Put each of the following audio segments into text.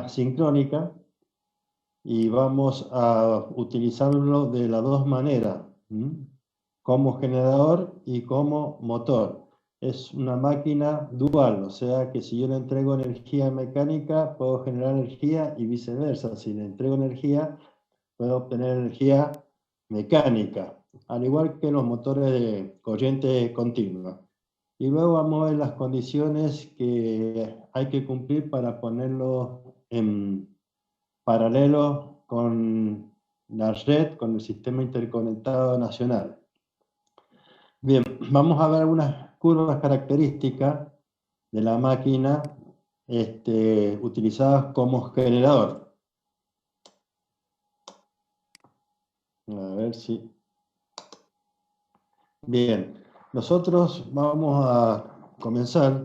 sincrónica y vamos a utilizarlo de las dos maneras, como generador y como motor. Es una máquina dual, o sea que si yo le entrego energía mecánica, puedo generar energía y viceversa. Si le entrego energía, puedo obtener energía mecánica, al igual que los motores de corriente continua. Y luego vamos a ver las condiciones que hay que cumplir para ponerlo en paralelo con la red, con el sistema interconectado nacional. Bien, vamos a ver algunas curvas características de la máquina utilizadas como generador. A ver si... Bien, nosotros vamos a comenzar.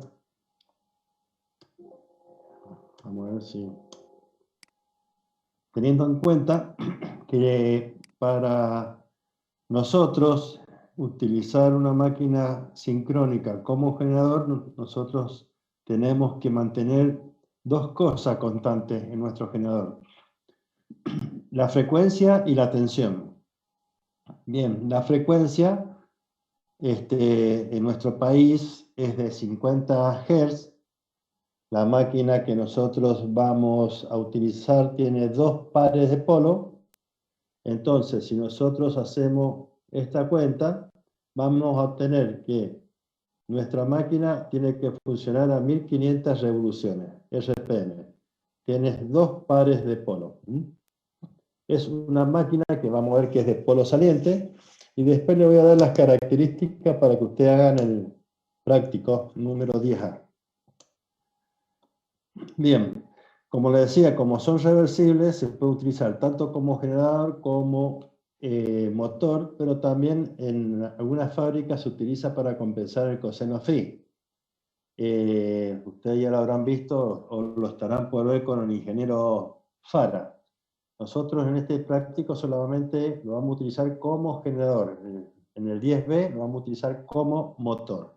Vamos a ver si... Teniendo en cuenta que para nosotros utilizar una máquina sincrónica como generador, nosotros tenemos que mantener dos cosas constantes en nuestro generador: la frecuencia y la tensión. Bien, la frecuencia en nuestro país es de 50 Hz. La máquina que nosotros vamos a utilizar tiene dos pares de polo. Entonces, si nosotros hacemos esta cuenta, vamos a obtener que nuestra máquina tiene que funcionar a 1500 revoluciones, RPM. Tienes dos pares de polo. Es una máquina que vamos a ver que es de polo saliente, y después le voy a dar las características para que ustedes hagan el práctico número 10A. Bien, como les decía, como son reversibles, se puede utilizar tanto como generador como motor, pero también en algunas fábricas se utiliza para compensar el coseno phi. Ustedes ya lo habrán visto o lo estarán por ver con el ingeniero Fara. Nosotros en este práctico solamente lo vamos a utilizar como generador. En el 10B lo vamos a utilizar como motor.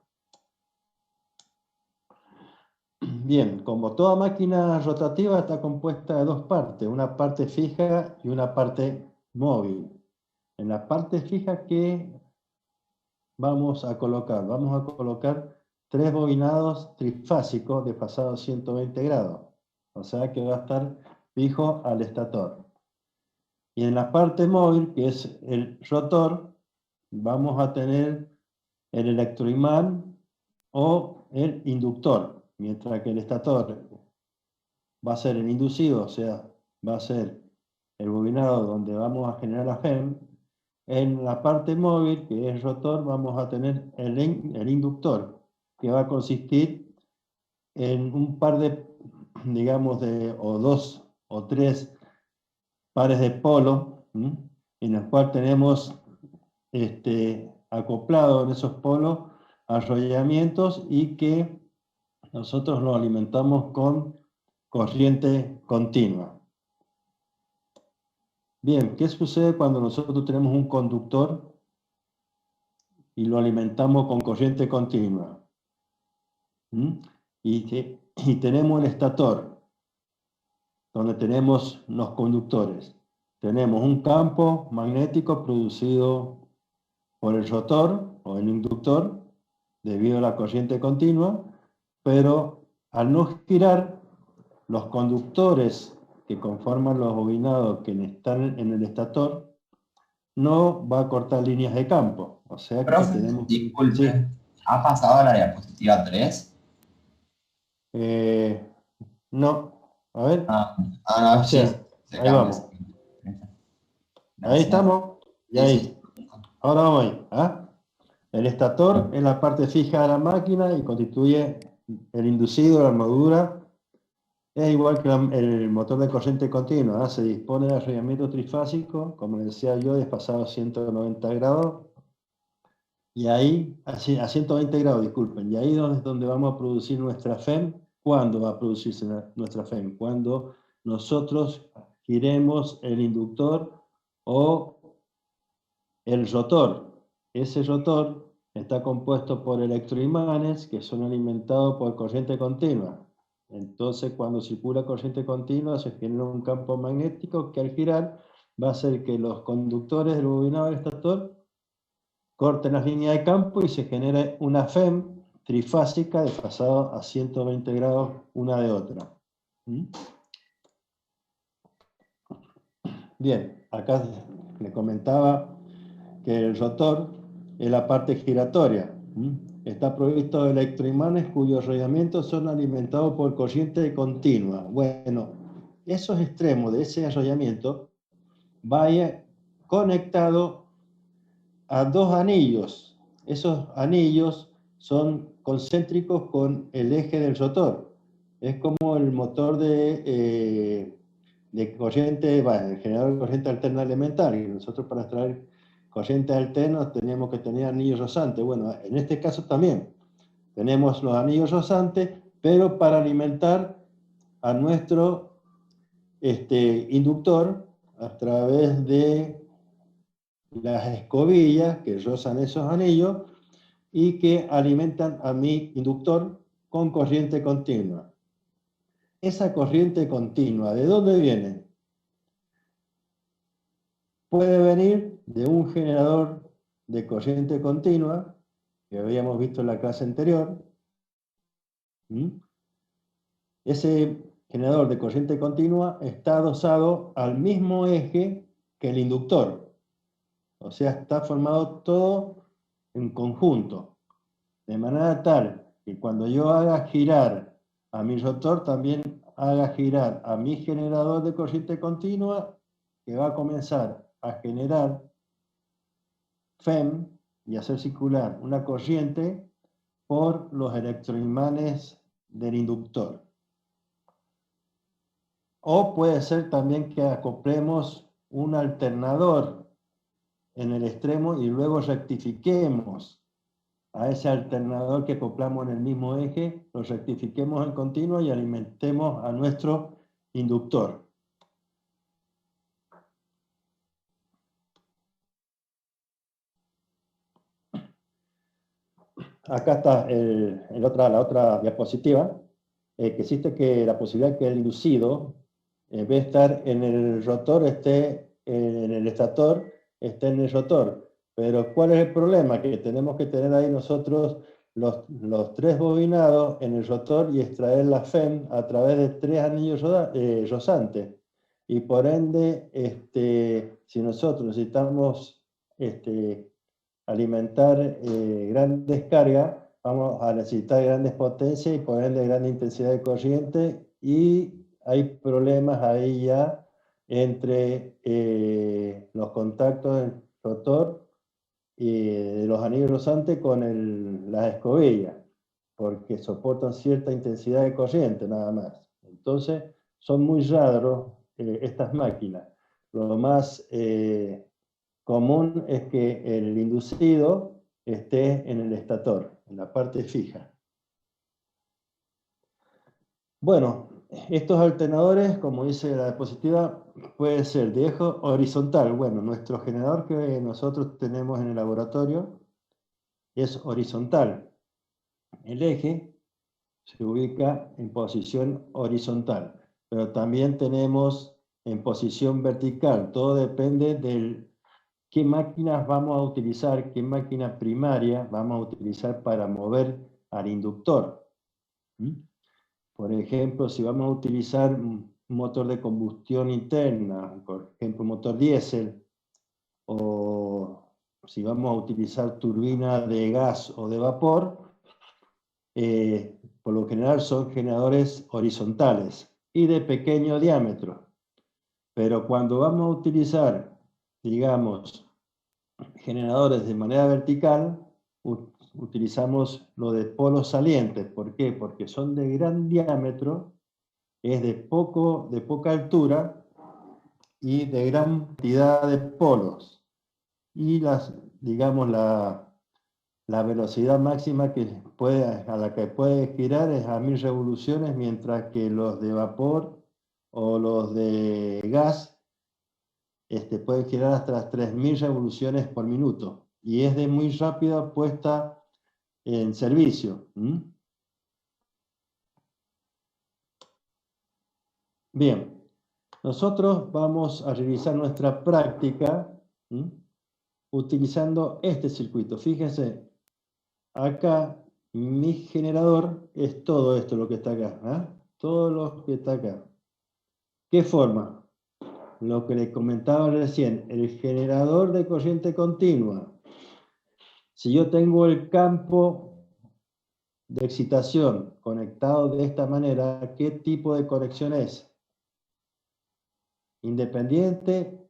Bien, como toda máquina rotativa está compuesta de dos partes, una parte fija y una parte móvil. En la parte fija, ¿qué vamos a colocar? Vamos a colocar 3 bobinados trifásicos desfasados 120 grados. O sea que va a estar fijo al estator. Y en la parte móvil, que es el rotor, vamos a tener el electroimán o el inductor. Mientras que el estator va a ser el inducido, o sea, va a ser el bobinado donde vamos a generar la FEM. En la parte móvil, que es rotor, vamos a tener el inductor, que va a consistir en un par de, digamos, o dos o tres pares de polo, en los cuales tenemos acoplado en esos polos arrollamientos, y que nosotros lo alimentamos con corriente continua. Bien, ¿qué sucede cuando nosotros tenemos un conductor y lo alimentamos con corriente continua? Y tenemos el estator, donde tenemos los conductores. Tenemos un campo magnético producido por el rotor o el inductor, debido a la corriente continua, pero al no girar, los conductores que conforman los bobinados que están en el estator no va a cortar líneas de campo. O sea que Profe, tenemos... disculpe, Sí. ¿ha pasado a la diapositiva 3? Eh, no. A ver. No, O sí, sea, se ahí cambia. vamos. Ahí Gracias. estamos. Y Sí, sí. ahí. Ahora vamos ahí. El estator es la parte fija de la máquina y constituye el inducido, la armadura. Es igual que el motor de corriente continua, se dispone de arrollamiento trifásico, como decía yo, desfasado a 190 grados, y ahí, a 120 grados, disculpen, y ahí es donde vamos a producir nuestra FEM. ¿Cuándo va a producirse nuestra FEM? Cuando nosotros giremos el inductor o el rotor. Ese rotor está compuesto por electroimanes que son alimentados por corriente continua. Entonces, cuando circula corriente continua, se genera un campo magnético que al girar va a hacer que los conductores del bobinado del estator corten las líneas de campo y se genere una FEM trifásica desfasada a 120 grados una de otra. ¿Mm? Bien, acá le comentaba que el rotor es la parte giratoria. Está provisto de electroimanes cuyos rodamientos son alimentados por corriente continua. Bueno, esos extremos de ese enrollamiento vayan conectados a dos anillos. Esos anillos son concéntricos con el eje del rotor. Es como el motor de corriente, bueno, el generador de corriente alterna elemental, y nosotros para extraer corriente alterna teníamos que tener anillos rozantes. Bueno, en este caso también tenemos los anillos rozantes, pero para alimentar a nuestro inductor a través de las escobillas que rozan esos anillos y que alimentan a mi inductor con corriente continua. Esa corriente continua, ¿de dónde viene? Puede venir de un generador de corriente continua, que habíamos visto en la clase anterior. Ese generador de corriente continua está adosado al mismo eje que el inductor. O sea, está formado todo en conjunto. De manera tal que cuando yo haga girar a mi rotor, también haga girar a mi generador de corriente continua, que va a comenzar a generar FEM y hacer circular una corriente por los electroimanes del inductor. O puede ser también que acoplemos un alternador en el extremo y luego rectifiquemos a ese alternador que acoplamos en el mismo eje, lo rectifiquemos en continuo y alimentemos a nuestro inductor. Acá está la otra diapositiva, que existe que la posibilidad que el inducido, en vez de estar en el rotor, esté en el estator, esté en el rotor. Pero ¿cuál es el problema? Que tenemos que tener ahí nosotros los tres bobinados en el rotor y extraer la FEM a través de tres anillos rozantes. Y por ende, si nosotros necesitamos alimentar gran descarga, vamos a necesitar grandes potencias y por ende gran intensidad de corriente, y hay problemas ahí ya entre los contactos del rotor y de los anillos rozantes con las escobillas, porque soportan cierta intensidad de corriente nada más. Entonces son muy raros estas máquinas. Lo más común es que el inducido esté en el estator, en la parte fija. Bueno, estos alternadores, como dice la diapositiva, puede ser de eje horizontal. Bueno, nuestro generador que nosotros tenemos en el laboratorio es horizontal. El eje se ubica en posición horizontal, pero también tenemos en posición vertical. Todo depende de qué máquinas vamos a utilizar, qué máquina primaria vamos a utilizar para mover al inductor. Por ejemplo, si vamos a utilizar un motor de combustión interna, por ejemplo, motor diésel, o si vamos a utilizar turbina de gas o de vapor, por lo general son generadores horizontales y de pequeño diámetro. Pero cuando vamos a utilizar, digamos, generadores de manera vertical, utilizamos lo de polos salientes. ¿Por qué? Porque son de gran diámetro, es de poca altura y de gran cantidad de polos. Y digamos, la velocidad máxima a la que puede girar es a 1000 revoluciones, mientras que los de vapor o los de gas pueden girar hasta las 3000 revoluciones por minuto. Y es de muy rápida puesta en servicio. Bien, nosotros vamos a revisar nuestra práctica utilizando este circuito. Fíjense, acá mi generador es todo esto, lo que está acá. Todo lo que está acá. ¿Qué forma? Lo que les comentaba recién, el generador de corriente continua. Si yo tengo el campo de excitación conectado de esta manera, ¿qué tipo de conexión es? Independiente,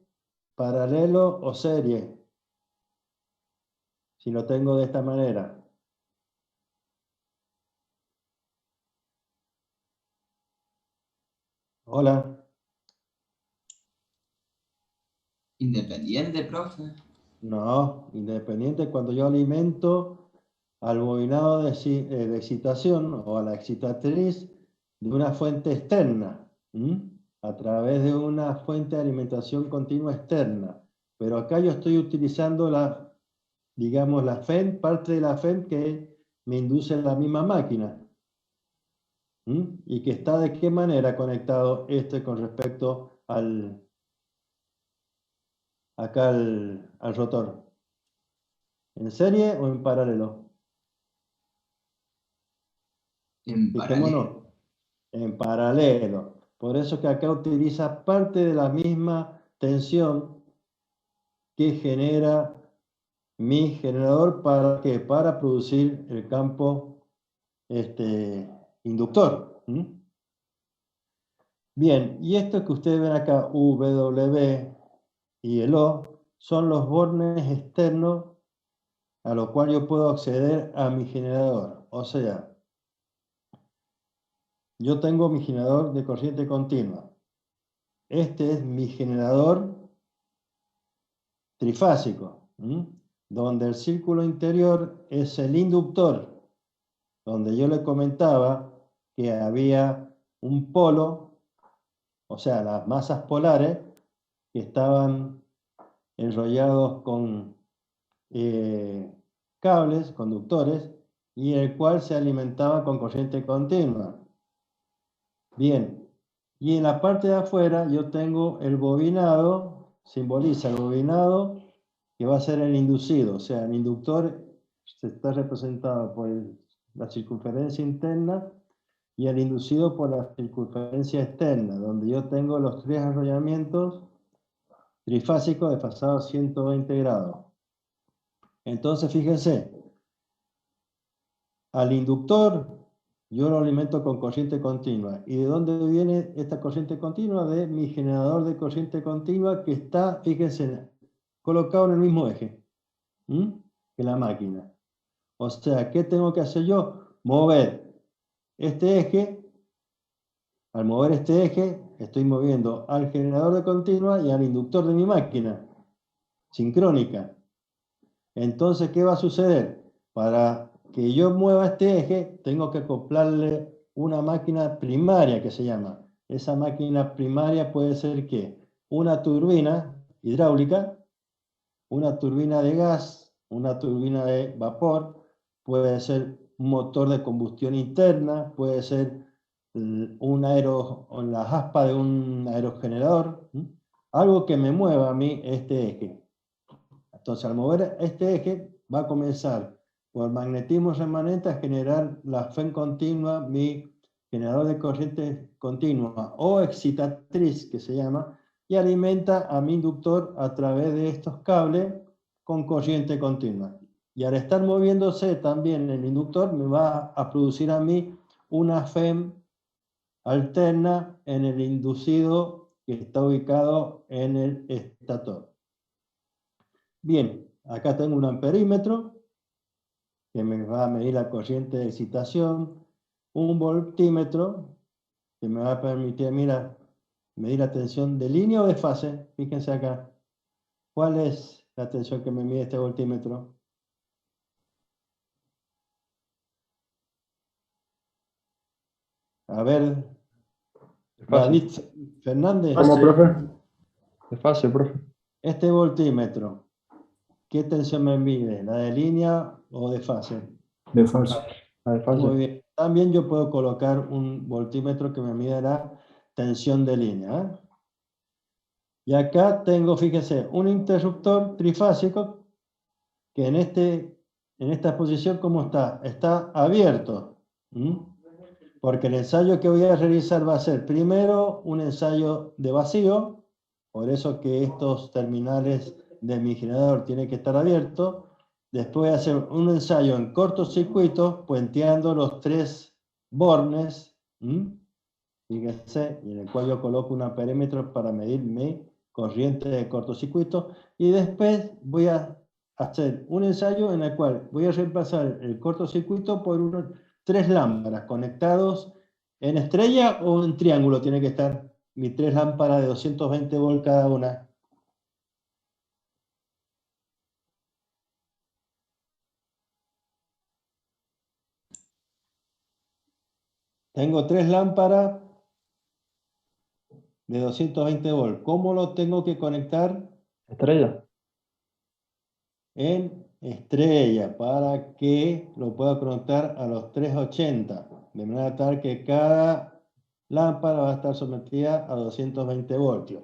paralelo o serie. Si lo tengo de esta manera. Hola. Independiente, profe. No, independiente cuando yo alimento al bobinado de excitación o a la excitatriz de una fuente externa, a través de una fuente de alimentación continua externa. Pero acá yo estoy utilizando digamos, la FEM, parte de la FEM que me induce la misma máquina. Y que está de qué manera conectado con respecto acá al rotor. ¿En serie o en paralelo? En Fijémonos, paralelo. en paralelo. Por eso que acá utiliza parte de la misma tensión que genera mi generador para ¿qué? Para producir el campo inductor. Bien, y esto que ustedes ven acá, W y el O, son los bornes externos a los cuales yo puedo acceder a mi generador. O sea, yo tengo mi generador de corriente continua. Este es mi generador trifásico, donde el círculo interior es el inductor, donde yo le comentaba que había un polo, o sea, las masas polares, que estaban enrollados con cables, conductores, y el cual se alimentaba con corriente continua. Bien, y en la parte de afuera yo tengo el bobinado, simboliza el bobinado, que va a ser el inducido, o sea, el inductor se está representado por la circunferencia interna y el inducido por la circunferencia externa, donde yo tengo los tres arrollamientos trifásicos desfasados 120 grados. Entonces, fíjense, al inductor yo lo alimento con corriente continua. ¿Y de dónde viene esta corriente continua? De mi generador de corriente continua que está, fíjense, colocado en el mismo eje que la máquina. O sea, ¿qué tengo que hacer yo? Mover este eje. Al mover este eje, estoy moviendo al generador de continua y al inductor de mi máquina, sincrónica. Entonces, ¿qué va a suceder? Para que yo mueva este eje, tengo que acoplarle una máquina primaria que se llama. Esa máquina primaria puede ser ¿qué? Una turbina hidráulica, una turbina de gas, una turbina de vapor, puede ser un motor de combustión interna, puede ser la aspa de un aerogenerador, algo que me mueva a mí este eje. Entonces, al mover este eje, va a comenzar por magnetismo remanente a generar la FEM continua, mi generador de corriente continua o excitatriz, que se llama, y alimenta a mi inductor a través de estos cables con corriente continua. Y al estar moviéndose también el inductor, me va a producir a mí una FEM alterna en el inducido que está ubicado en el estator. Bien, acá tengo un amperímetro que me va a medir la corriente de excitación, un voltímetro que me va a permitir, mira, medir la tensión de línea o de fase. Fíjense acá. ¿Cuál es la tensión que me mide este voltímetro? A ver, David Fernández. ¿Cómo, profe? Despacio, profe. Este voltímetro, ¿qué tensión me mide? ¿La de línea o de fase? De fase. De fase. Muy bien. También yo puedo colocar un voltímetro que me mida la tensión de línea. ¿Eh? Y acá tengo, fíjense, un interruptor trifásico que en esta posición, ¿cómo está? Está abierto. Porque el ensayo que voy a realizar va a ser primero un ensayo de vacío, por eso que estos terminales de mi generador tienen que estar abiertos. Después voy a hacer un ensayo en cortocircuito, puenteando los 3 bornes, fíjense, y en el cual yo coloco un amperímetro para medir mi corriente de cortocircuito. Y después voy a hacer un ensayo en el cual voy a reemplazar el cortocircuito por 3 lámparas conectados en estrella o en triángulo. Tiene que estar mis 3 lámparas de 220 volts cada una. Tengo 3 lámparas de 220 volts. ¿Cómo lo tengo que conectar? Estrella. En estrella, para que lo pueda conectar a los 380. De manera tal que cada lámpara va a estar sometida a 220 voltios.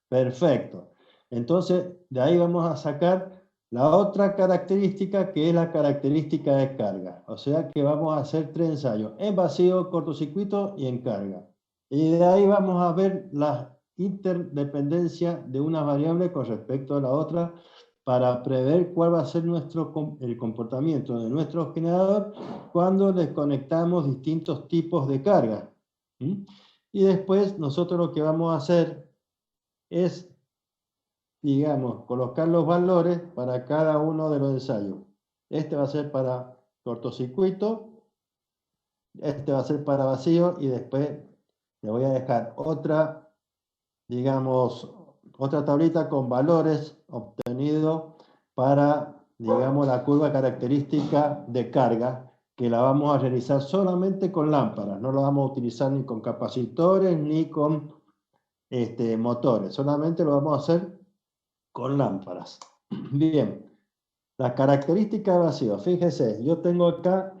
Perfecto. Entonces, de ahí vamos a sacar la otra característica, que es la característica de carga. O sea que vamos a hacer 3 ensayos, en vacío, cortocircuito y en carga. Y de ahí vamos a ver la interdependencia de una variable con respecto a la otra, para prever cuál va a ser el comportamiento de nuestro generador cuando le conectamos distintos tipos de carga. Y después nosotros lo que vamos a hacer es, digamos, colocar los valores para cada uno de los ensayos. Este va a ser para cortocircuito, este va a ser para vacío, y después le voy a dejar otra, digamos, otra tablita con valores obtenidos para, digamos, la curva característica de carga, que la vamos a realizar solamente con lámparas. No la vamos a utilizar ni con capacitores ni con motores. Solamente lo vamos a hacer con lámparas. Bien. La característica de vacío. Fíjese, yo tengo acá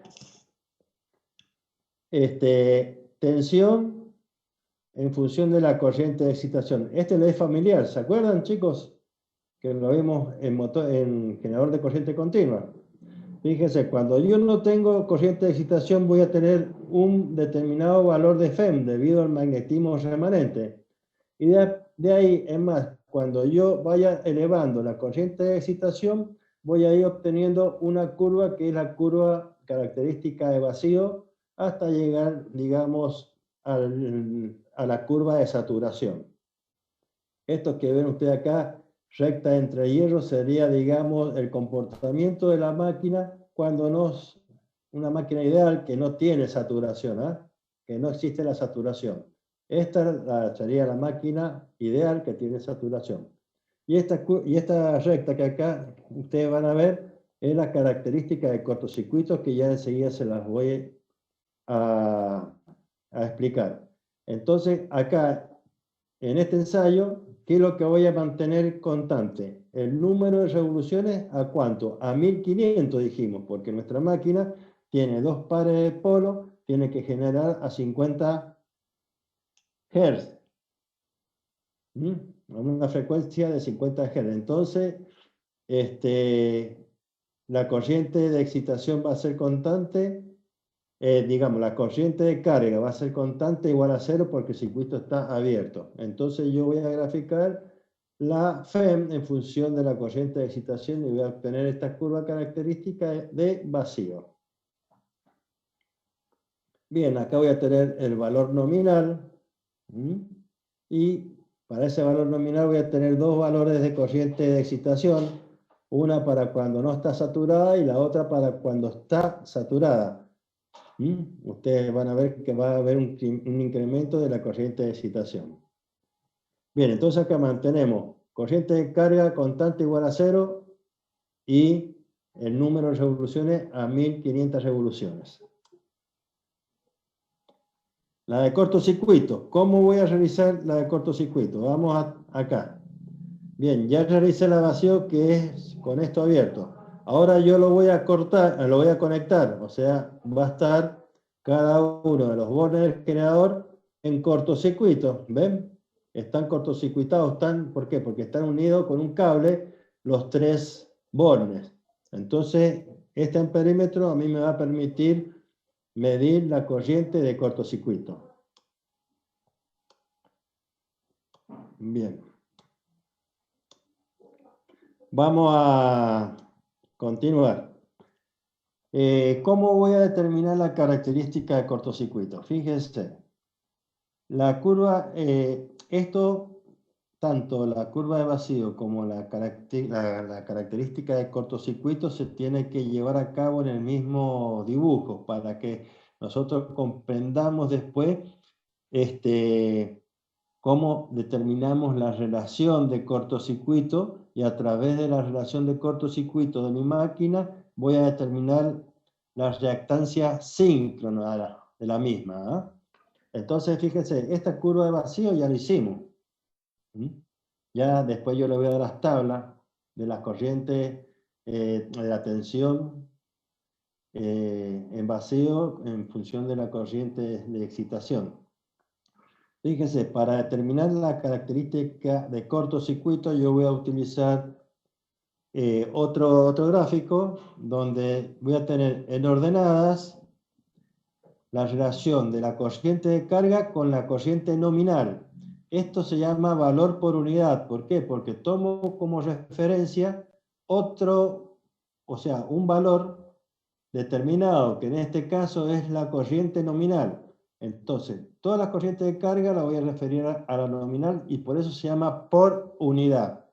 tensión en función de la corriente de excitación. Este le es familiar, ¿se acuerdan, chicos? Que lo vimos en generador de corriente continua. Fíjense, cuando yo no tengo corriente de excitación, voy a tener un determinado valor de FEM debido al magnetismo remanente. Y de ahí, es más, cuando yo vaya elevando la corriente de excitación, voy a ir obteniendo una curva que es la curva característica de vacío, hasta llegar, digamos, a la curva de saturación. Esto que ven ustedes acá, recta entre hierros, sería, digamos, el comportamiento de la máquina cuando una máquina ideal que no tiene saturación, que no existe la saturación. Esta sería la máquina ideal que tiene saturación. Y esta recta que acá ustedes van a ver es la característica de cortocircuitos, que ya enseguida se las voy a explicar. Entonces, acá, en este ensayo, ¿qué es lo que voy a mantener constante? El número de revoluciones, ¿a cuánto? A 1500 dijimos, porque nuestra máquina tiene 2 pares de polo, tiene que generar a 50 Hz. A una frecuencia de 50 Hz. Entonces, la corriente de excitación va a ser constante. Digamos, la corriente de carga va a ser constante, igual a 0, porque el circuito está abierto. Entonces yo voy a graficar la FEM en función de la corriente de excitación y voy a obtener esta curva característica de vacío. Bien, acá voy a tener el valor nominal, y para ese valor nominal voy a tener 2 valores de corriente de excitación, una para cuando no está saturada y la otra para cuando está saturada. Ustedes van a ver que va a haber un incremento de la corriente de excitación. Bien, entonces acá mantenemos corriente de carga constante igual a 0 y el número de revoluciones a 1500 revoluciones. La de cortocircuito. ¿Cómo voy a realizar la de cortocircuito? Vamos acá. Bien, ya realicé la vacío, que es con esto abierto. Ahora yo lo voy a cortar, lo voy a conectar, o sea, va a estar cada uno de los bornes del generador en cortocircuito, ¿ven? Están cortocircuitados, ¿por qué? Porque están unidos con un cable los 3 bornes. Entonces, este amperímetro a mí me va a permitir medir la corriente de cortocircuito. Bien. Vamos a continuar. ¿Cómo voy a determinar la característica de cortocircuito? Fíjense. La curva, tanto la curva de vacío como la característica de cortocircuito se tiene que llevar a cabo en el mismo dibujo para que nosotros comprendamos después cómo determinamos la relación de cortocircuito, y a través de la relación de cortocircuito de mi máquina voy a determinar la reactancia síncrona de la misma. Entonces, fíjense, esta curva de vacío ya la hicimos. Ya después yo le voy a dar las tablas de la corriente de la tensión en vacío en función de la corriente de excitación. Fíjense, para determinar la característica de cortocircuito yo voy a utilizar otro gráfico donde voy a tener en ordenadas la relación de la corriente de carga con la corriente nominal. Esto se llama valor por unidad. ¿Por qué? Porque tomo como referencia un valor determinado, que en este caso es la corriente nominal. Entonces, todas las corrientes de carga las voy a referir a la nominal y por eso se llama por unidad.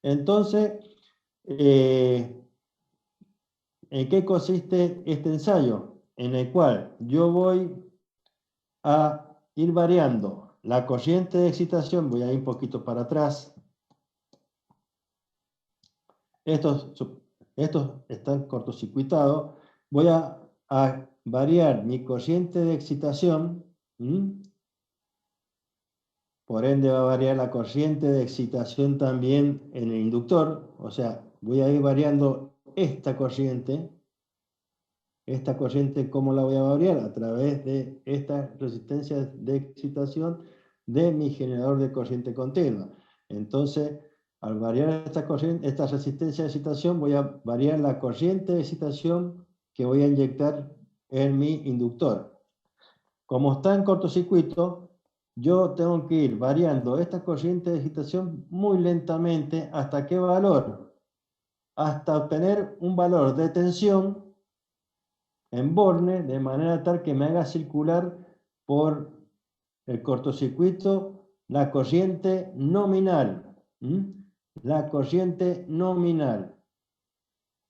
Entonces, ¿en qué consiste este ensayo? En el cual yo voy a ir variando la corriente de excitación, voy a ir un poquito para atrás. Estos están cortocircuitados. Voy a variar mi corriente de excitación. Por ende va a variar la corriente de excitación también en el inductor. O sea, voy a ir variando esta corriente. Esta corriente, ¿cómo la voy a variar? A través de esta resistencia de excitación de mi generador de corriente continua. Entonces, al variar esta resistencia de excitación, voy a variar la corriente de excitación que voy a inyectar en mi inductor. Como está en cortocircuito, yo tengo que ir variando esta corriente de excitación muy lentamente. ¿Hasta qué valor? Hasta obtener un valor de tensión en borne, de manera tal que me haga circular por el cortocircuito la corriente nominal. La corriente nominal.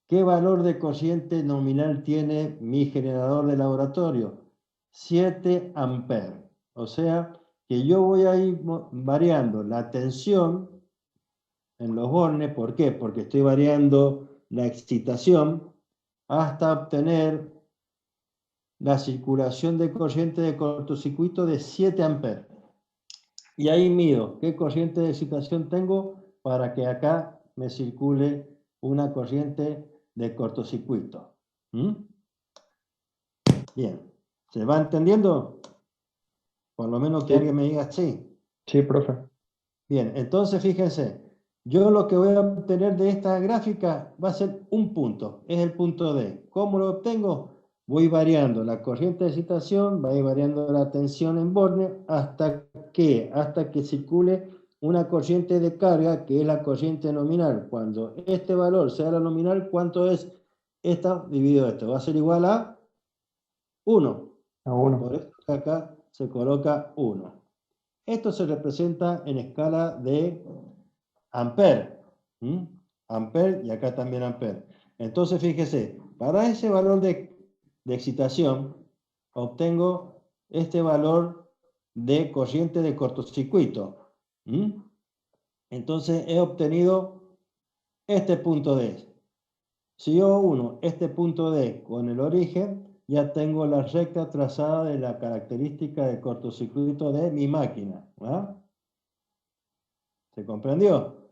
¿Qué valor de corriente nominal tiene mi generador de laboratorio? 7 amperes. O sea que yo voy a ir variando la tensión en los bornes. ¿Por qué? Porque estoy variando la excitación hasta obtener la circulación de corriente de cortocircuito de 7 amperes. Y ahí mido qué corriente de excitación tengo para que acá me circule una corriente de cortocircuito. Bien, ¿se va entendiendo? Por lo menos que alguien me diga sí. Sí, profe. Bien, entonces fíjense, yo lo que voy a obtener de esta gráfica va a ser un punto, es el punto D. ¿Cómo lo obtengo? Voy variando la corriente de excitación, voy variando la tensión en borne hasta que circule una corriente de carga que es la corriente nominal. Cuando este valor sea la nominal, ¿cuánto es esta dividido esto? Va a ser igual a 1. A 1. Por eso acá se coloca 1. Esto se representa en escala de ampere. Ampere y acá también ampere. Entonces, fíjese, para ese valor de excitación, obtengo este valor de corriente de cortocircuito. Entonces, he obtenido este punto D. Si yo uno este punto D con el origen, ya tengo la recta trazada de la característica de cortocircuito de mi máquina. ¿Se comprendió?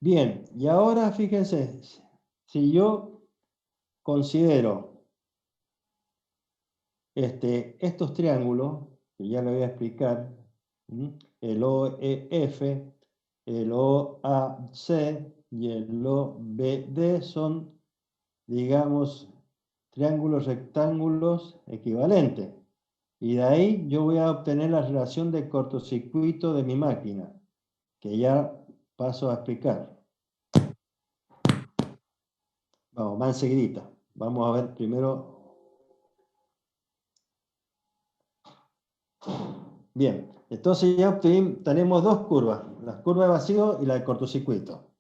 Bien, y ahora fíjense, si yo considero estos triángulos, que ya le voy a explicar. El OEF, el OAC y el OBD son, digamos, triángulos rectángulos equivalentes. Y de ahí yo voy a obtener la relación de cortocircuito de mi máquina, que ya paso a explicar. Vamos, más enseguidita. Vamos a ver primero. Bien, entonces ya tenemos dos curvas, la curva de vacío y la de cortocircuito.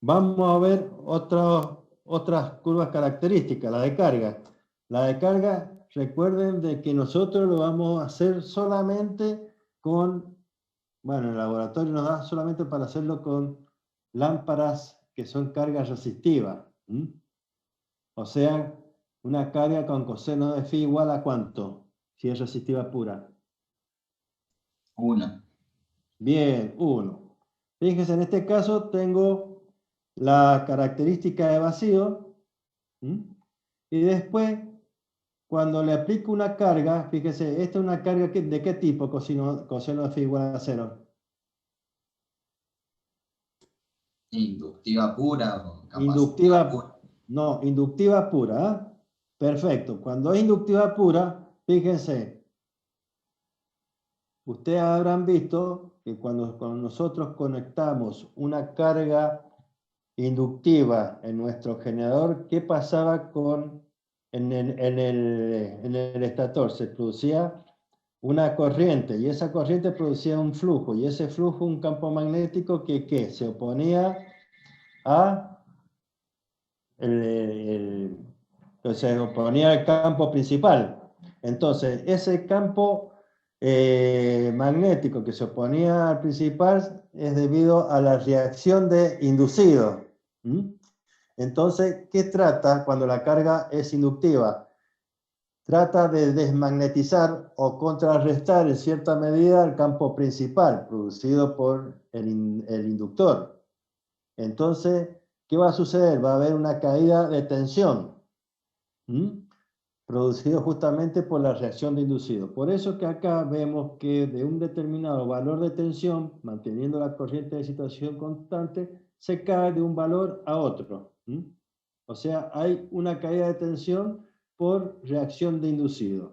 Vamos a ver otras curvas características, la de carga. La de carga, recuerden de que nosotros lo vamos a hacer solamente con, bueno, el laboratorio nos da solamente para hacerlo con lámparas que son cargas resistivas. O sea, una carga con coseno de phi igual a ¿cuánto? Si es resistiva pura. 1. Bien, 1. Fíjense, en este caso tengo la característica de vacío. Y después, cuando le aplico una carga, fíjese, esta es una carga ¿de qué tipo? Coseno de phi igual a 0. Inductiva pura o capacitiva Inductiva pura. No, inductiva pura. ¿Eh? Perfecto. Cuando es inductiva pura, fíjense, ustedes habrán visto que cuando nosotros conectamos una carga inductiva en nuestro generador, ¿qué pasaba en el estator? Se producía una corriente, y esa corriente producía un flujo, y ese flujo un campo magnético que ¿qué? Se oponía a se oponía al campo principal. Entonces, ese campo magnético que se oponía al principal es debido a la reacción de inducido. Entonces, ¿qué trata cuando la carga es inductiva? Trata de desmagnetizar o contrarrestar en cierta medida el campo principal producido por el inductor. Entonces, ¿qué va a suceder? Va a haber una caída de tensión, producido justamente por la reacción de inducido. Por eso que acá vemos que de un determinado valor de tensión, manteniendo la corriente de excitación constante, se cae de un valor a otro. O sea, hay una caída de tensión por reacción de inducido.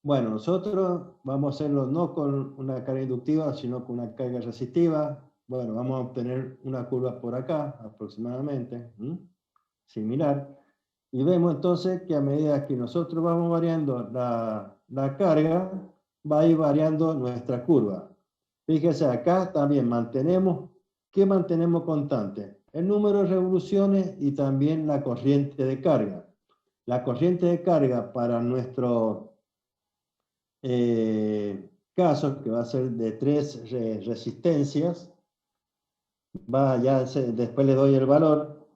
Bueno, nosotros vamos a hacerlo no con una carga inductiva, sino con una carga resistiva. Bueno, vamos a obtener una curva por acá, aproximadamente, similar. Y vemos entonces que a medida que nosotros vamos variando la carga, va a ir variando nuestra curva. Fíjese, acá también ¿qué mantenemos constante? El número de revoluciones y también la corriente de carga. La corriente de carga para nuestro caso, que va a ser de 3 resistencias, después le doy el valor,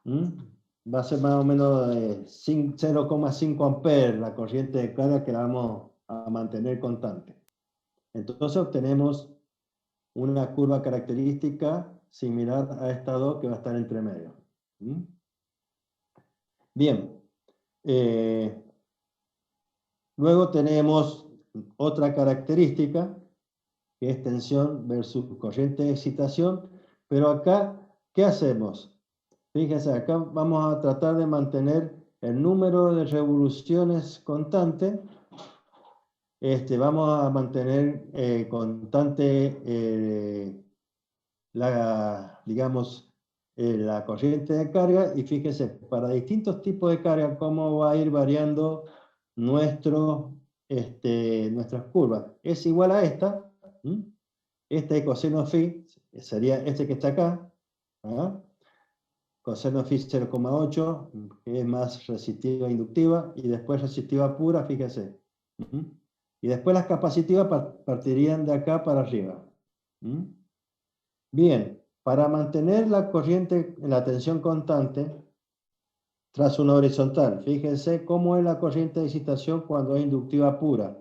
va a ser más o menos 0,5 amperes la corriente de carga que la vamos a mantener constante. Entonces obtenemos una curva característica similar a esta 2 que va a estar entre medio. Bien. Luego tenemos otra característica, que es tensión versus corriente de excitación, pero acá, ¿qué hacemos? Fíjense, acá vamos a tratar de mantener el número de revoluciones constante. Vamos a mantener constante la corriente de carga, y fíjense, para distintos tipos de carga, cómo va a ir variando nuestras curvas. Es igual a esta. Este coseno phi sería este que está acá. Coseno phi 0,8, que es más resistiva e inductiva, y después resistiva pura, fíjese. Y después las capacitivas partirían de acá para arriba. Bien, para mantener la corriente en la tensión constante, trazo una horizontal. Fíjense cómo es la corriente de excitación cuando es inductiva pura.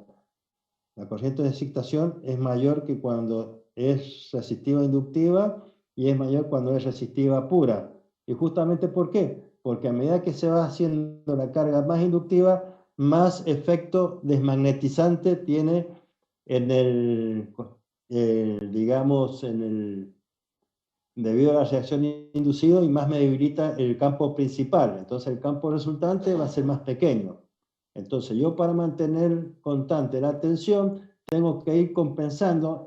La corriente de excitación es mayor que cuando es resistiva inductiva, y es mayor cuando es resistiva pura. ¿Y justamente por qué? Porque a medida que se va haciendo la carga más inductiva, más efecto desmagnetizante tiene en el, digamos, debido a la reacción inducida, y más me debilita el campo principal. Entonces el campo resultante va a ser más pequeño. Entonces yo, para mantener constante la tensión, tengo que ir compensando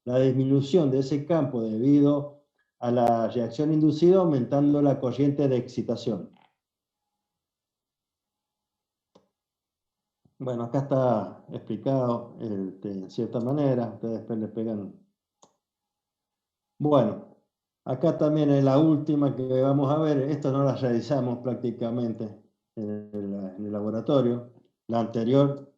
la disminución de ese campo debido a la reacción inducida, aumentando la corriente de excitación. Bueno, acá está explicado de cierta manera. Ustedes después le pegan. Bueno, acá también es la última que vamos a ver. Esto no la realizamos prácticamente en el laboratorio. La anterior,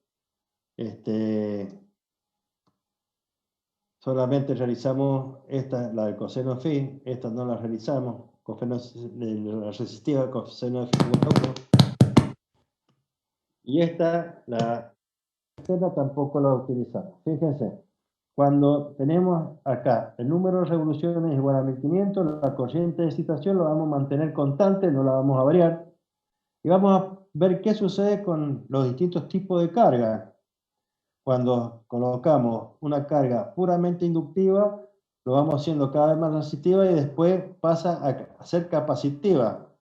solamente realizamos esta, la del coseno phi. Esta no la realizamos. La resistiva, coseno phi igual a 1. Y esta tampoco la utilizamos. Fíjense, cuando tenemos acá el número de revoluciones igual a 1500, la corriente de excitación lo vamos a mantener constante, no la vamos a variar. Y vamos a ver qué sucede con los distintos tipos de carga. Cuando colocamos una carga puramente inductiva, lo vamos haciendo cada vez más resistiva y después pasa a ser capacitiva.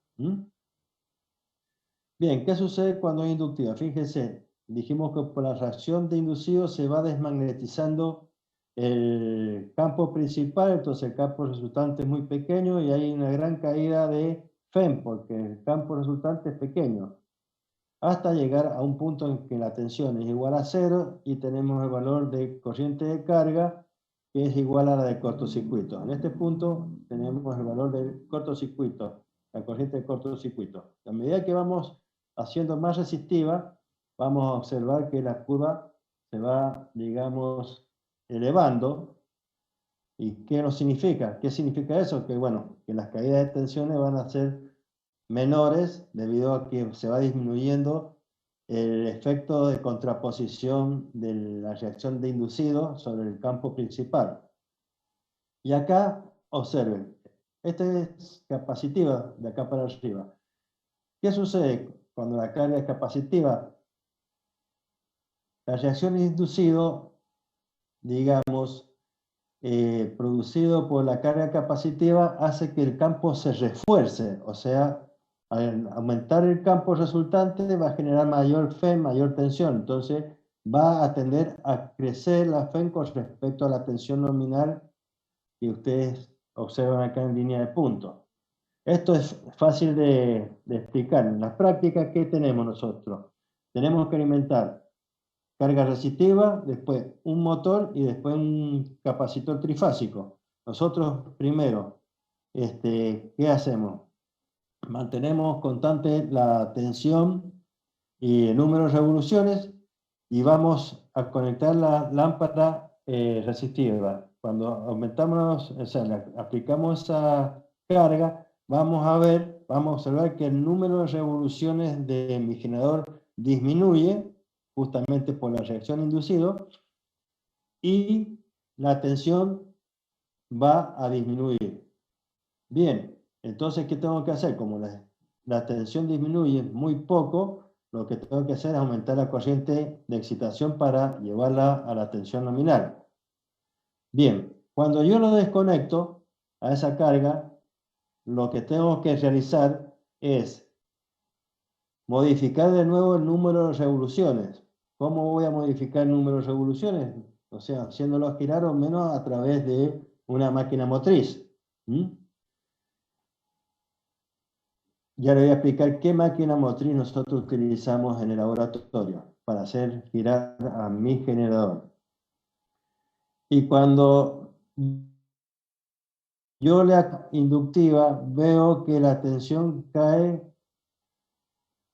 Bien, ¿qué sucede cuando es inductiva? Fíjense, dijimos que por la reacción de inducido se va desmagnetizando el campo principal, entonces el campo resultante es muy pequeño y hay una gran caída de FEM, porque el campo resultante es pequeño, hasta llegar a un punto en que la tensión es igual a 0 y tenemos el valor de corriente de carga que es igual a la de cortocircuito. En este punto tenemos el valor del cortocircuito, la corriente de cortocircuito. A medida que vamos haciendo más resistiva, vamos a observar que la curva se va, digamos, elevando. ¿Y qué nos significa? ¿Qué significa eso? Que, bueno, que las caídas de tensiones van a ser menores debido a que se va disminuyendo el efecto de contraposición de la reacción de inducido sobre el campo principal. Y acá, observen, esta es capacitiva de acá para arriba. ¿Qué sucede cuando la carga es capacitiva? La reacción inducido, digamos, producido por la carga capacitiva, hace que el campo se refuerce, o sea, al aumentar el campo resultante va a generar mayor FEM, mayor tensión, entonces va a tender a crecer la FEM con respecto a la tensión nominal que ustedes observan acá en línea de punto. Esto es fácil de explicar. En las prácticas, ¿qué tenemos nosotros? Tenemos que alimentar carga resistiva, después un motor y después un capacitor trifásico. Nosotros primero, ¿qué hacemos? Mantenemos constante la tensión y el número de revoluciones y vamos a conectar la lámpara resistiva. Cuando aumentamos, o sea, aplicamos esa carga, vamos a observar que el número de revoluciones de mi generador disminuye, justamente por la reacción inducida, y la tensión va a disminuir. Bien, entonces, ¿qué tengo que hacer? Como la tensión disminuye muy poco, lo que tengo que hacer es aumentar la corriente de excitación para llevarla a la tensión nominal. Bien, cuando yo lo desconecto a esa carga, lo que tengo que realizar es modificar de nuevo el número de revoluciones. ¿Cómo voy a modificar el número de revoluciones? O sea, haciéndolo girar o menos a través de una máquina motriz. Ya le voy a explicar qué máquina motriz nosotros utilizamos en el laboratorio para hacer girar a mi generador. Y cuando yo la inductiva veo que la tensión cae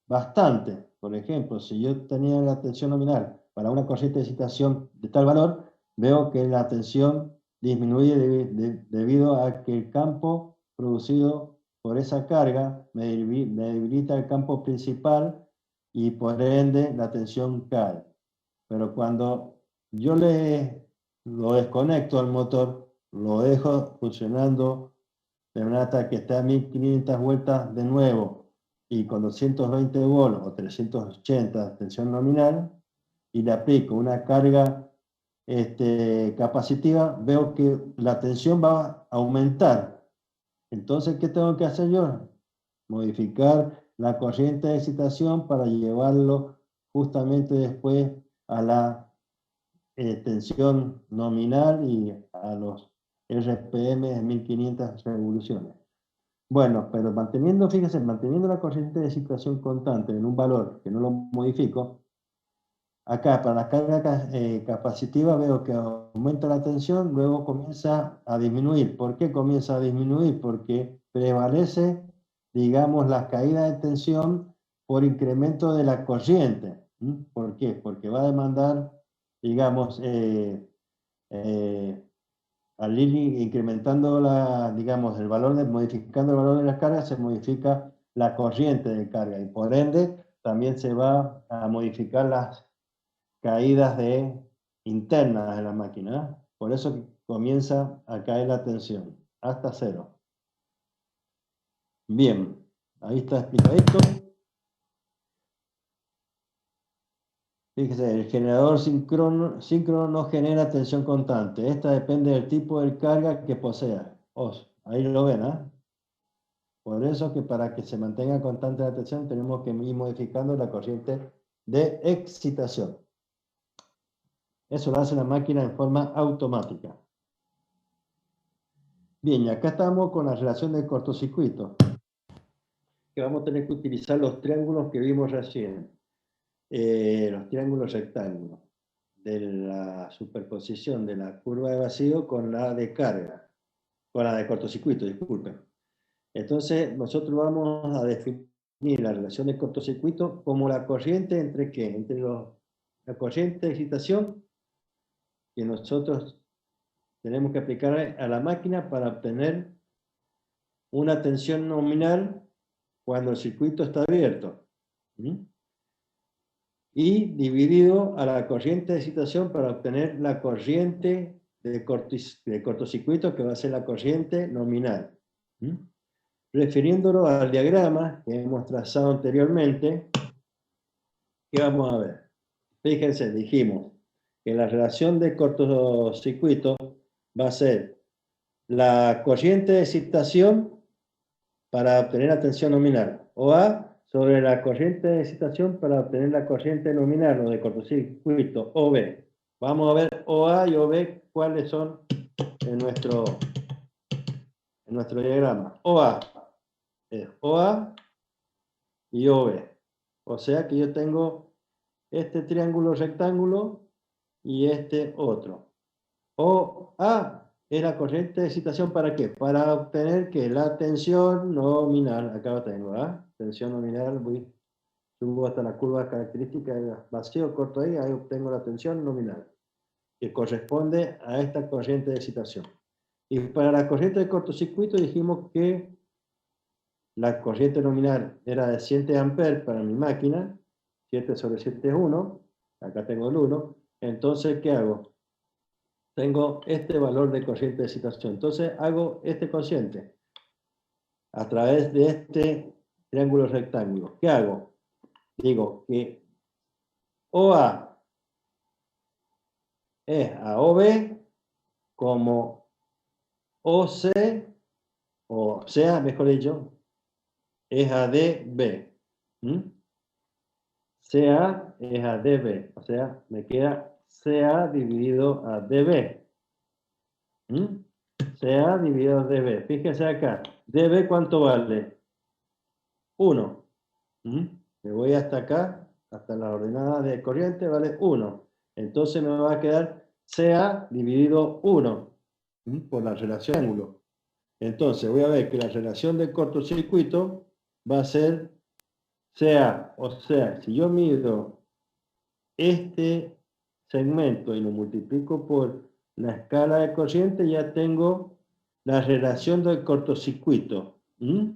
bastante. Por ejemplo, si yo tenía la tensión nominal para una corriente de excitación de tal valor, veo que la tensión disminuye debido a que el campo producido por esa carga me debilita el campo principal y por ende la tensión cae. Pero cuando yo lo desconecto al motor, lo dejo funcionando de manera hasta que esté a 1500 vueltas de nuevo, y con 220 volts o 380 tensión nominal, y le aplico una carga capacitiva, veo que la tensión va a aumentar. Entonces, ¿qué tengo que hacer yo? Modificar la corriente de excitación para llevarlo justamente después a la tensión nominal y a los RPM de 1500 revoluciones. Bueno, pero manteniendo, fíjense, manteniendo la corriente de excitación constante en un valor que no lo modifico, acá para la carga capacitiva veo que aumenta la tensión, luego comienza a disminuir. ¿Por qué comienza a disminuir? Porque prevalece, digamos, la caída de tensión por incremento de la corriente. ¿Por qué? Porque va a demandar, digamos, al ir incrementando digamos, modificando el valor de la carga, se modifica la corriente de carga y por ende también se va a modificar las caídas internas de la máquina. Por eso comienza a caer la tensión hasta cero. Bien, ahí está explicadito. Fíjese, el generador síncrono no genera tensión constante. Esta depende del tipo de carga que posea. Ahí lo ven, ¿ah? Por eso que para que se mantenga constante la tensión tenemos que ir modificando la corriente de excitación. Eso lo hace la máquina en forma automática. Bien, y acá estamos con la relación del cortocircuito. Que vamos a tener que utilizar los triángulos que vimos recién. Los triángulos rectángulos. De la superposición de la curva de vacío con la de carga. Con la de cortocircuito, disculpen. Entonces, nosotros vamos a definir la relación de cortocircuito como la corriente entre ¿qué? Entre la corriente de excitación que nosotros tenemos que aplicar a la máquina para obtener una tensión nominal cuando el circuito está abierto. Y dividido a la corriente de excitación para obtener la corriente de cortocircuito que va a ser la corriente nominal. Refiriéndolo al diagrama que hemos trazado anteriormente, ¿qué vamos a ver? Fíjense, dijimos que la relación de cortocircuito va a ser la corriente de excitación para obtener la tensión nominal, OA sobre la corriente de excitación para obtener la corriente nominal o de cortocircuito, OB. Vamos a ver OA y OB cuáles son en nuestro diagrama. OA es OA y OB. O sea que yo tengo este triángulo rectángulo y este otro. OA es la corriente de excitación ¿para qué? Para obtener que la tensión nominal, acá lo tengo, tensión nominal, subo hasta la curva característica del vacío, corto ahí obtengo la tensión nominal, que corresponde a esta corriente de excitación. Y para la corriente de cortocircuito dijimos que la corriente nominal era de 7 amperes para mi máquina, 7 sobre 7 es 1, acá tengo el 1, entonces ¿qué hago? Tengo este valor de corriente de excitación, entonces hago este cociente a través de este triángulo rectángulo. ¿Qué hago? Digo que OA es a OB como OC, o sea, mejor dicho, es a DB. CA es a DB, o sea, me queda CA dividido a DB. CA dividido a DB. Fíjese acá, DB ¿cuánto vale? 1. Me voy hasta acá, hasta la ordenada de corriente, vale 1. Entonces me va a quedar CA dividido 1 por la relación de ángulo. Entonces voy a ver que la relación de cortocircuito va a ser CA. O sea, si yo mido este segmento y lo multiplico por la escala de corriente, ya tengo la relación del cortocircuito. Vamos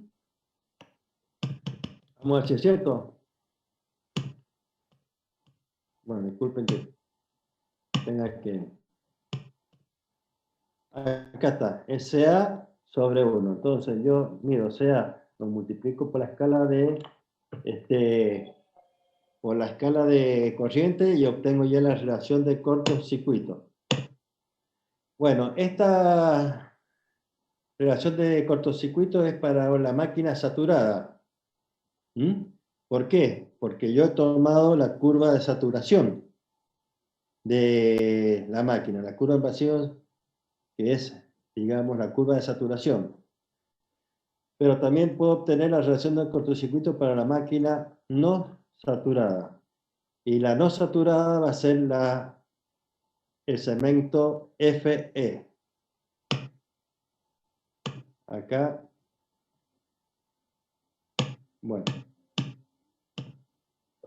a ver si es cierto. Bueno, disculpen que tenga que... Acá está, es CA sobre 1. Entonces yo mido CA, lo multiplico por la escala de por la escala de corriente y obtengo ya la relación de cortocircuito. Bueno, esta relación de cortocircuito es para la máquina saturada. ¿Por qué? Porque yo he tomado la curva de saturación de la máquina, la curva en vacío, que es, digamos, la curva de saturación. Pero también puedo obtener la relación del cortocircuito para la máquina no saturada. Y la no saturada va a ser el segmento FE. Acá, bueno,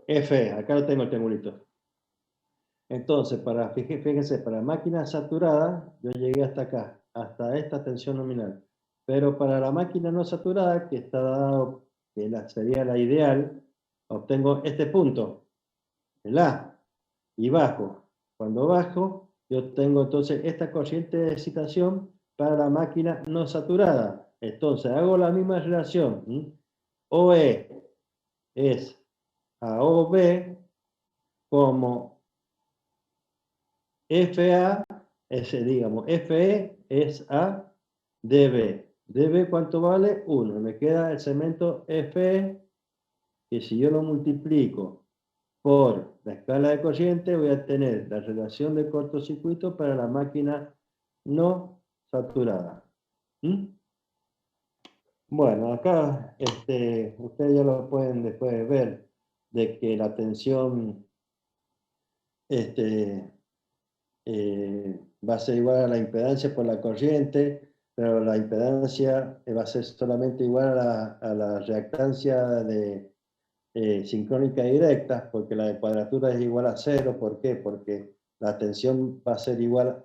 FE, acá lo tengo el triangulito. Entonces, fíjense, para máquina saturada, yo llegué hasta acá, hasta esta tensión nominal. Pero para la máquina no saturada, que está dado, que sería la ideal, obtengo este punto, el A, y bajo. Cuando bajo, yo tengo entonces esta corriente de excitación para la máquina no saturada. Entonces, hago la misma relación. OE es a OB como FA, digamos, FE es a DB. DB, ¿cuánto vale? 1. Me queda el segmento FE, que si yo lo multiplico por la escala de corriente, voy a tener la relación de cortocircuito para la máquina no saturada. Bueno, acá ustedes ya lo pueden después ver, de que la tensión va a ser igual a la impedancia por la corriente, pero la impedancia va a ser solamente igual a la reactancia sincrónica directa, porque la de cuadratura es igual a 0. ¿Por qué? Porque la tensión va a ser igual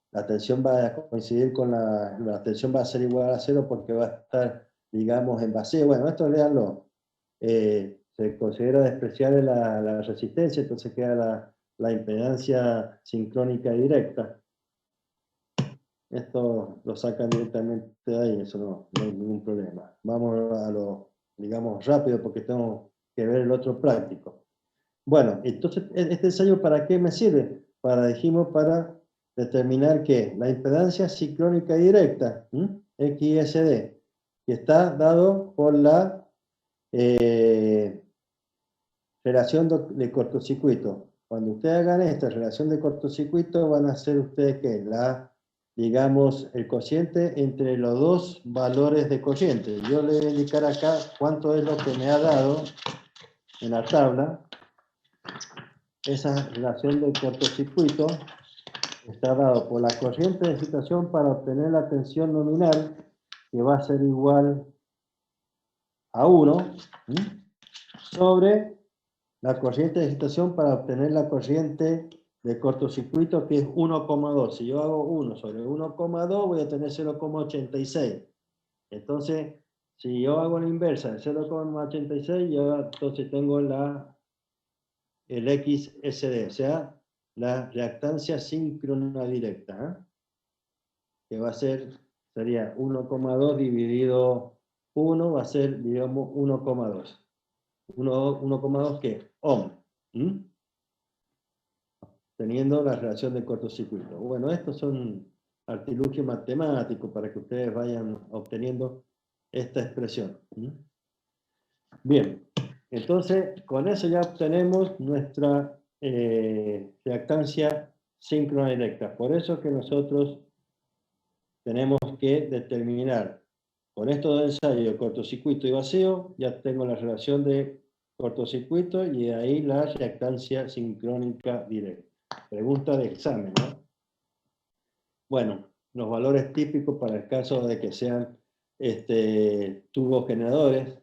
la tensión va a coincidir con la tensión va a ser igual a 0 porque va a estar, digamos, en vacío. Bueno, esto léanlo. Se considera despreciable la resistencia, entonces queda la impedancia sincrónica directa. Esto lo sacan directamente de ahí, eso no hay ningún problema. Vamos a lo, digamos, rápido porque tengo que ver el otro práctico. Bueno, entonces, ¿este ensayo para qué me sirve? Dijimos, para determinar que la impedancia sincrónica directa, XSD, que está dado por la relación de cortocircuito. Cuando ustedes hagan esta relación de cortocircuito, van a hacer ustedes que digamos, el cociente entre los dos valores de cociente. Yo le voy a indicar acá cuánto es lo que me ha dado en la tabla. Esa relación de cortocircuito está dado por la corriente de excitación para obtener la tensión nominal, que va a ser igual a 1, sobre la corriente de excitación para obtener la corriente de cortocircuito, que es 1,2. Si yo hago 1 sobre 1,2, voy a tener 0,86. Entonces, si yo hago la inversa de 0,86, yo entonces tengo el XSD, o sea, la reactancia síncrona directa, que va a ser, sería 1,2 dividido 1, va a ser, digamos, 1,2. 1,2 ¿qué? Ohm. Teniendo la relación de cortocircuito. Bueno, estos son artilugios matemáticos para que ustedes vayan obteniendo esta expresión. Bien, entonces con eso ya obtenemos nuestra reactancia síncrona directa. Por eso que nosotros tenemos que determinar, con estos dos ensayos, cortocircuito y vacío, ya tengo la relación de cortocircuito y de ahí la reactancia sincrónica directa. Pregunta de examen, ¿no? Bueno, los valores típicos para el caso de que sean tubos generadores,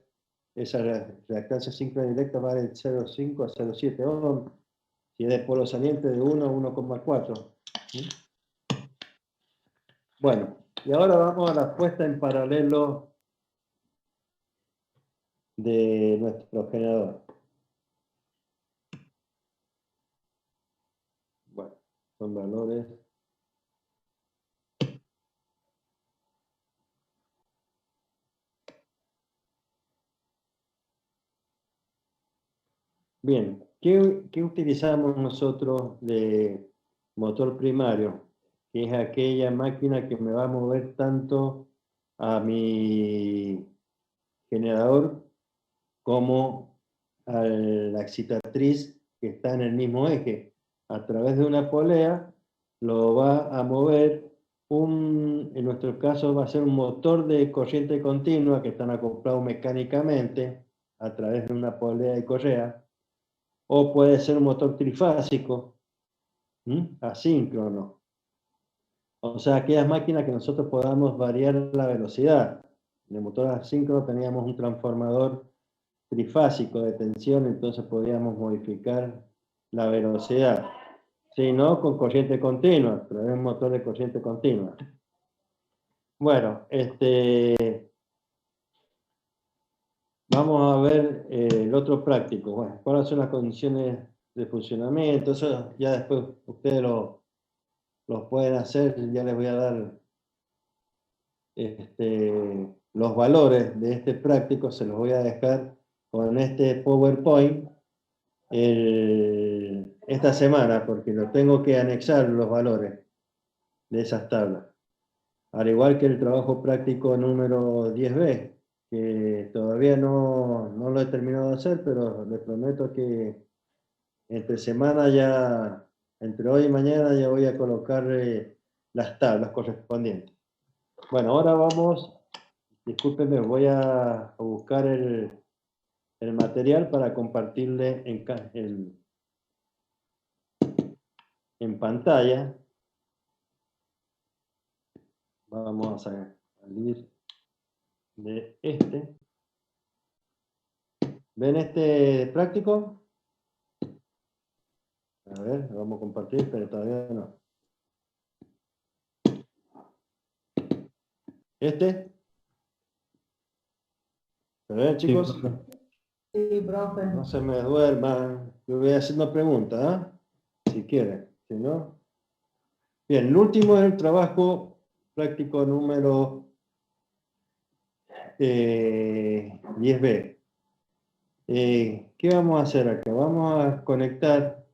esa reactancia síncrona directa va de 0,5 a 0,7 ohm, si es de polo saliente de 1 a 1,4. Bueno, y ahora vamos a la puesta en paralelo de nuestro generador. Bueno, son valores. Bien, ¿qué utilizamos nosotros de motor primario? Que es aquella máquina que me va a mover tanto a mi generador como a la excitatriz que está en el mismo eje. A través de una polea lo va a mover en nuestro caso va a ser un motor de corriente continua que están acoplados mecánicamente a través de una polea de correa, o puede ser un motor trifásico, asíncrono. O sea, aquellas máquinas que nosotros podamos variar la velocidad. En el motor asíncrono teníamos un transformador trifásico de tensión, entonces podíamos modificar la velocidad. Si no, con corriente continua, pero es un motor de corriente continua. Bueno, vamos a ver el otro práctico. Bueno, ¿cuáles son las condiciones de funcionamiento? Eso ya después ustedes los pueden hacer, ya les voy a dar los valores de este práctico, se los voy a dejar con este PowerPoint esta semana, porque lo tengo que anexar los valores de esas tablas. Al igual que el trabajo práctico número 10B, que todavía no lo he terminado de hacer, pero les prometo que entre semana ya, entre hoy y mañana ya voy a colocar las tablas correspondientes. Bueno, ahora vamos, discúlpenme, voy a buscar el material para compartirle en pantalla. Vamos a salir de este. ¿Ven este práctico? A ver, lo vamos a compartir, pero todavía no. ¿Este? ¿Lo ven, chicos? Sí, profe. No se me duerman. Yo voy haciendo preguntas, si quieren. Si no. Bien, el último es el trabajo práctico número 10B. ¿Qué vamos a hacer acá? Vamos a conectar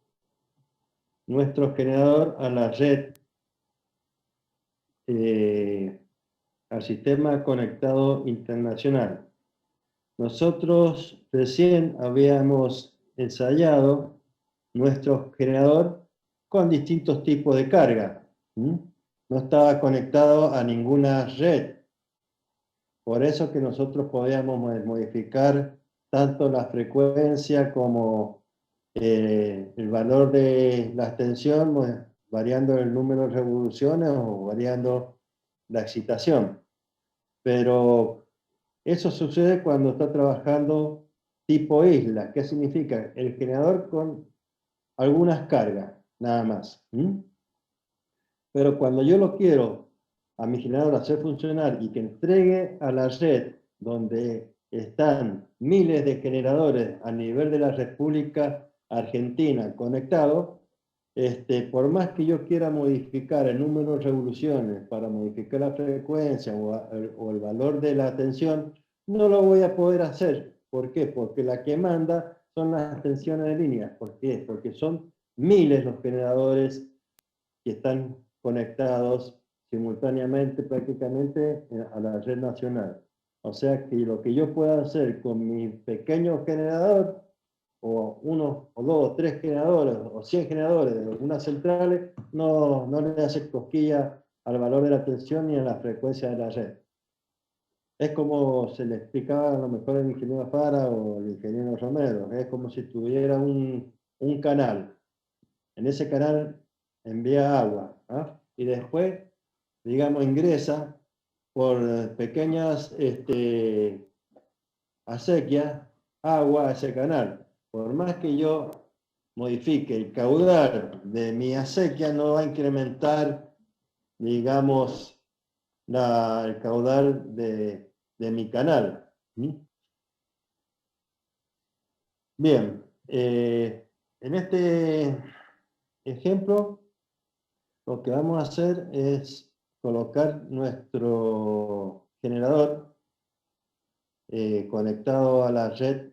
nuestro generador a la red, al sistema conectado internacional. Nosotros recién habíamos ensayado nuestro generador con distintos tipos de carga. No estaba conectado a ninguna red. Por eso que nosotros podíamos modificar tanto la frecuencia como el valor de la extensión, variando el número de revoluciones o variando la excitación. Pero eso sucede cuando está trabajando tipo isla. ¿Qué significa? El generador con algunas cargas, nada más. Pero cuando yo lo quiero a mi generador hacer funcionar y que entregue a la red donde están miles de generadores a nivel de la República Argentina conectados, por más que yo quiera modificar el número de revoluciones para modificar la frecuencia o el valor de la tensión, no lo voy a poder hacer. ¿Por qué? Porque la que manda son las tensiones de línea. ¿Por qué? Porque son miles los generadores que están conectados simultáneamente prácticamente a la red nacional. O sea que lo que yo pueda hacer con mi pequeño generador, o uno, o dos, o tres generadores, o 100 generadores de algunas centrales, no le hace cosquilla al valor de la tensión ni a la frecuencia de la red. Es como se le explicaba a lo mejor el ingeniero Fara o el ingeniero Romero, es como si tuviera un canal. En ese canal envía agua, y después, digamos, ingresa por pequeñas acequias agua a ese canal. Por más que yo modifique el caudal de mi acequia, no va a incrementar, digamos, el caudal de mi canal. Bien, en este ejemplo, lo que vamos a hacer es colocar nuestro generador conectado a la red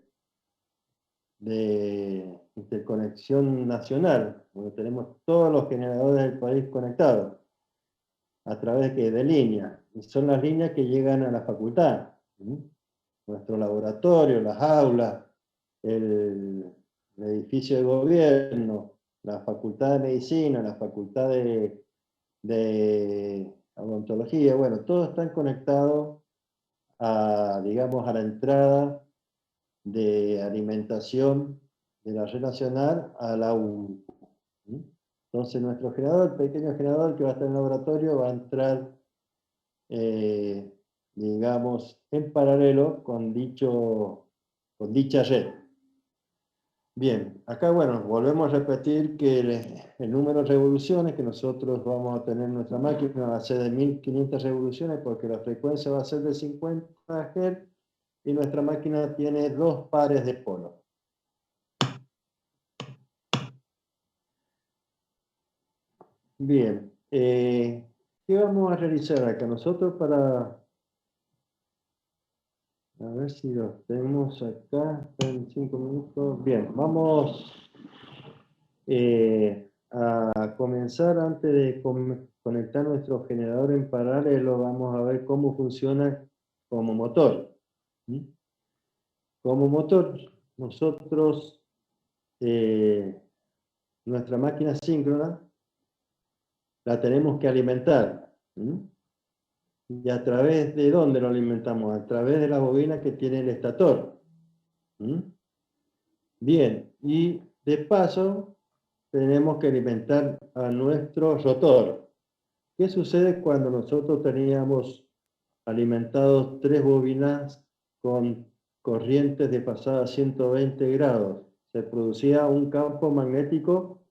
de interconexión nacional, donde tenemos todos los generadores del país conectados, a través de líneas, y son las líneas que llegan a la facultad. Nuestro laboratorio, las aulas, el edificio de gobierno, la facultad de medicina, la facultad de odontología, bueno, todos están conectados a, digamos, a la entrada de alimentación de la red nacional a la U. Entonces nuestro generador, el pequeño generador que va a estar en el laboratorio, va a entrar, digamos, en paralelo con dicha red. Bien, acá bueno, volvemos a repetir que el número de revoluciones que nosotros vamos a tener en nuestra máquina va a ser de 1500 revoluciones porque la frecuencia va a ser de 50 Hz y nuestra máquina tiene 2 pares de polos. Bien, ¿qué vamos a realizar acá? Nosotros para... A ver si lo tenemos acá, en 5 minutos. Bien, vamos a comenzar antes de conectar nuestro generador en paralelo. Vamos a ver cómo funciona como motor. Como motor, nosotros, nuestra máquina síncrona, la tenemos que alimentar. ¿Y a través de dónde lo alimentamos? A través de la bobina que tiene el estator. Bien, y de paso tenemos que alimentar a nuestro rotor. ¿Qué sucede cuando nosotros teníamos alimentados 3 bobinas con corrientes de pasada a 120 grados? Se producía un campo magnético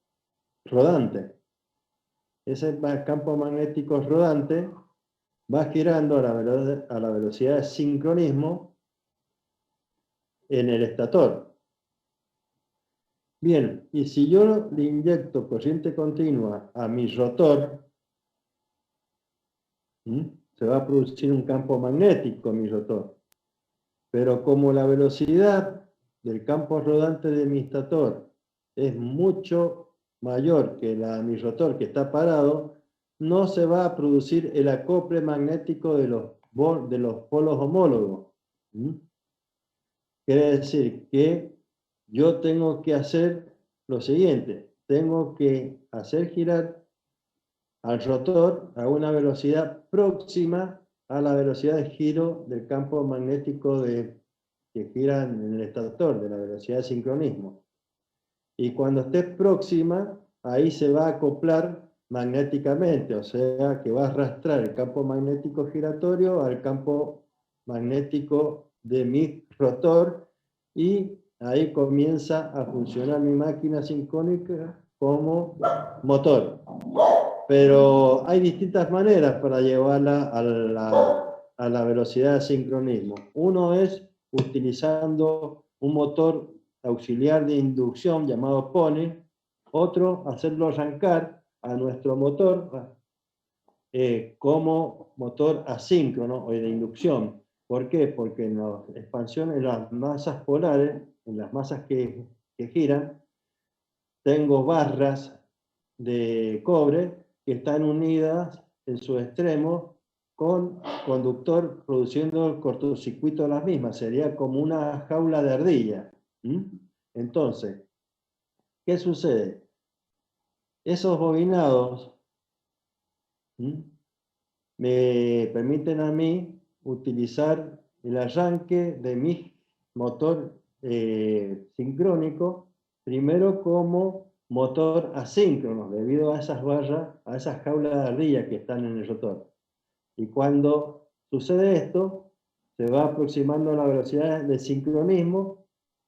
rodante. Ese campo magnético rodante va girando a la velocidad de sincronismo en el estator. Bien, y si yo le inyecto corriente continua a mi rotor, se va a producir un campo magnético en mi rotor. Pero como la velocidad del campo rodante de mi estator es mucho mayor que la de mi rotor que está parado, no se va a producir el acople magnético de los polos homólogos. Quiere decir que yo tengo que hacer lo siguiente, tengo que hacer girar al rotor a una velocidad próxima a la velocidad de giro del campo magnético que gira en el estator, de la velocidad de sincronismo. Y cuando esté próxima, ahí se va a acoplar magnéticamente, o sea que va a arrastrar el campo magnético giratorio al campo magnético de mi rotor, y ahí comienza a funcionar mi máquina sincrónica como motor. Pero hay distintas maneras para llevarla a la velocidad de sincronismo. Uno es utilizando un motor auxiliar de inducción llamado PONY, otro hacerlo arrancar a nuestro motor como motor asíncrono o de inducción. ¿Por qué? Porque en la expansión en las masas polares, en las masas que giran, tengo barras de cobre que están unidas en su extremo con conductor produciendo el cortocircuito de las mismas. Sería como una jaula de ardilla. Entonces, ¿qué sucede? Esos bobinados me permiten a mí utilizar el arranque de mi motor sincrónico, primero como motor asíncrono, debido a esas barras, a esas jaulas de ardilla que están en el rotor. Y cuando sucede esto, se va aproximando a la velocidad de sincronismo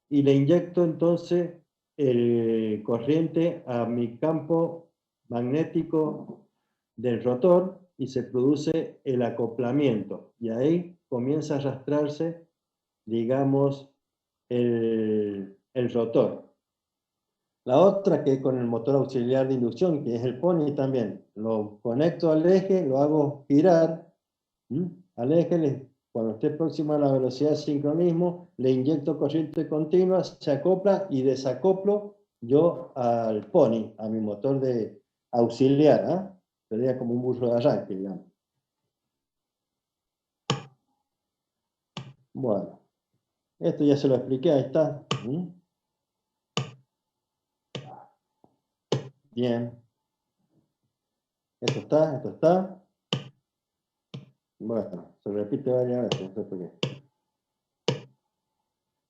y le inyecto entonces el corriente a mi campo magnético del rotor y se produce el acoplamiento. Y ahí comienza a arrastrarse, digamos, el rotor. La otra que es con el motor auxiliar de inducción, que es el PONY también. Lo conecto al eje, lo hago girar. Al eje Cuando esté próximo a la velocidad de sincronismo, le inyecto corriente continua, se acopla y desacoplo yo al pony, a mi motor de auxiliar, ¿eh? Sería como un burro de arranque, digamos. Bueno, esto ya se lo expliqué, ahí está. Bien. Esto está, esto está. Bueno, se repite varias veces, no sé por qué.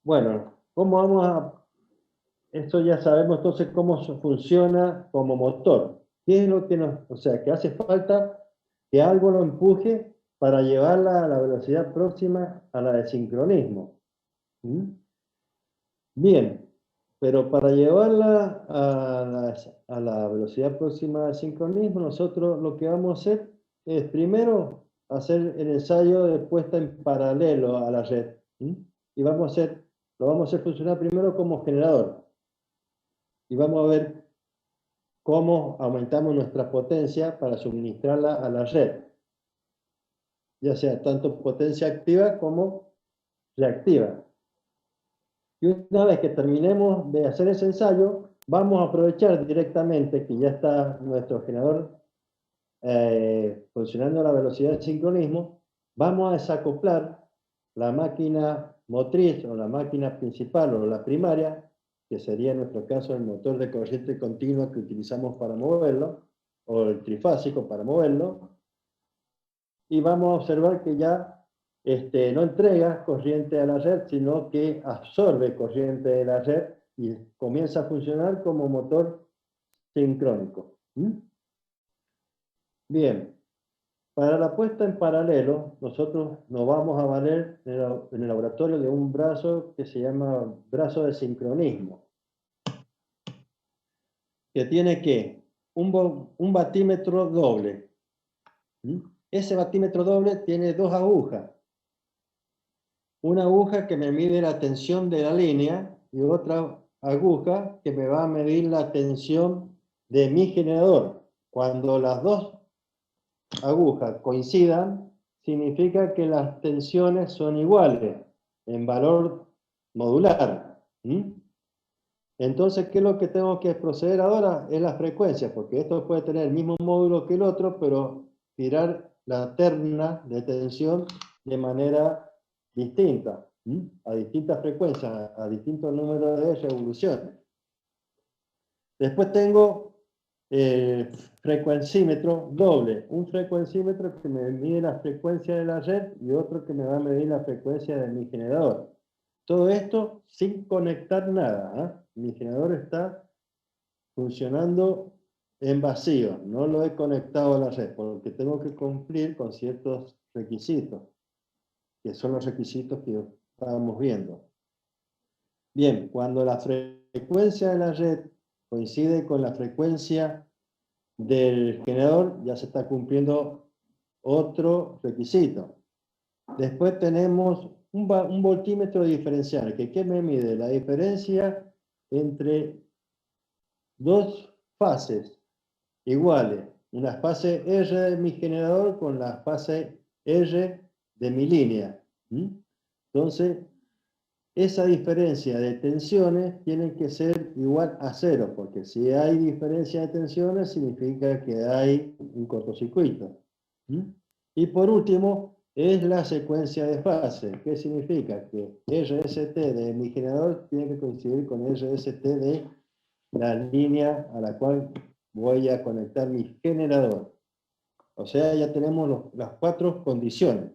Bueno, ¿cómo vamos a...? Esto ya sabemos entonces cómo funciona como motor. ¿Qué es lo que nos... O sea, que hace falta que algo lo empuje para llevarla a la velocidad próxima a la de sincronismo. Bien, pero para llevarla a la velocidad próxima de sincronismo, nosotros lo que vamos a hacer es primero hacer el ensayo de puesta en paralelo a la red. Y lo vamos a hacer funcionar primero como generador. Y vamos a ver cómo aumentamos nuestra potencia para suministrarla a la red. Ya sea tanto potencia activa como reactiva. Y una vez que terminemos de hacer ese ensayo, vamos a aprovechar directamente que ya está nuestro generador funcionando a la velocidad de sincronismo, vamos a desacoplar la máquina motriz o la máquina principal o la primaria, que sería en nuestro caso el motor de corriente continua que utilizamos para moverlo, o el trifásico para moverlo, y vamos a observar que ya no entrega corriente a la red, sino que absorbe corriente de la red y comienza a funcionar como motor sincrónico. Bien, para la puesta en paralelo, nosotros nos vamos a valer en el laboratorio de un brazo que se llama brazo de sincronismo, que tiene un batímetro doble. Ese batímetro doble tiene dos agujas. Una aguja que me mide la tensión de la línea y otra aguja que me va a medir la tensión de mi generador. Cuando las dos agujas coincidan, significa que las tensiones son iguales en valor modular. Entonces, ¿qué es lo que tengo que proceder ahora? Es la frecuencia, porque esto puede tener el mismo módulo que el otro, pero tirar la terna de tensión de manera distinta, a distintas frecuencias, a distintos números de revoluciones. Después tengo frecuencímetro doble, un frecuencímetro que me mide la frecuencia de la red y otro que me va a medir la frecuencia de mi generador. Todo esto sin conectar nada. Mi generador está funcionando en vacío, no lo he conectado a la red, porque tengo que cumplir con ciertos requisitos, que son los requisitos que estábamos viendo. Bien, cuando la frecuencia de la red coincide con la frecuencia del generador, ya se está cumpliendo otro requisito. Después tenemos un voltímetro diferencial, que ¿qué me mide? La diferencia entre dos fases iguales. Una fase R de mi generador con la fase R de mi línea. Entonces, esa diferencia de tensiones tiene que ser igual a cero, porque si hay diferencia de tensiones significa que hay un cortocircuito. Y por último, es la secuencia de fase. ¿Qué significa? Que RST de mi generador tiene que coincidir con RST de la línea a la cual voy a conectar mi generador. O sea, ya tenemos las cuatro condiciones.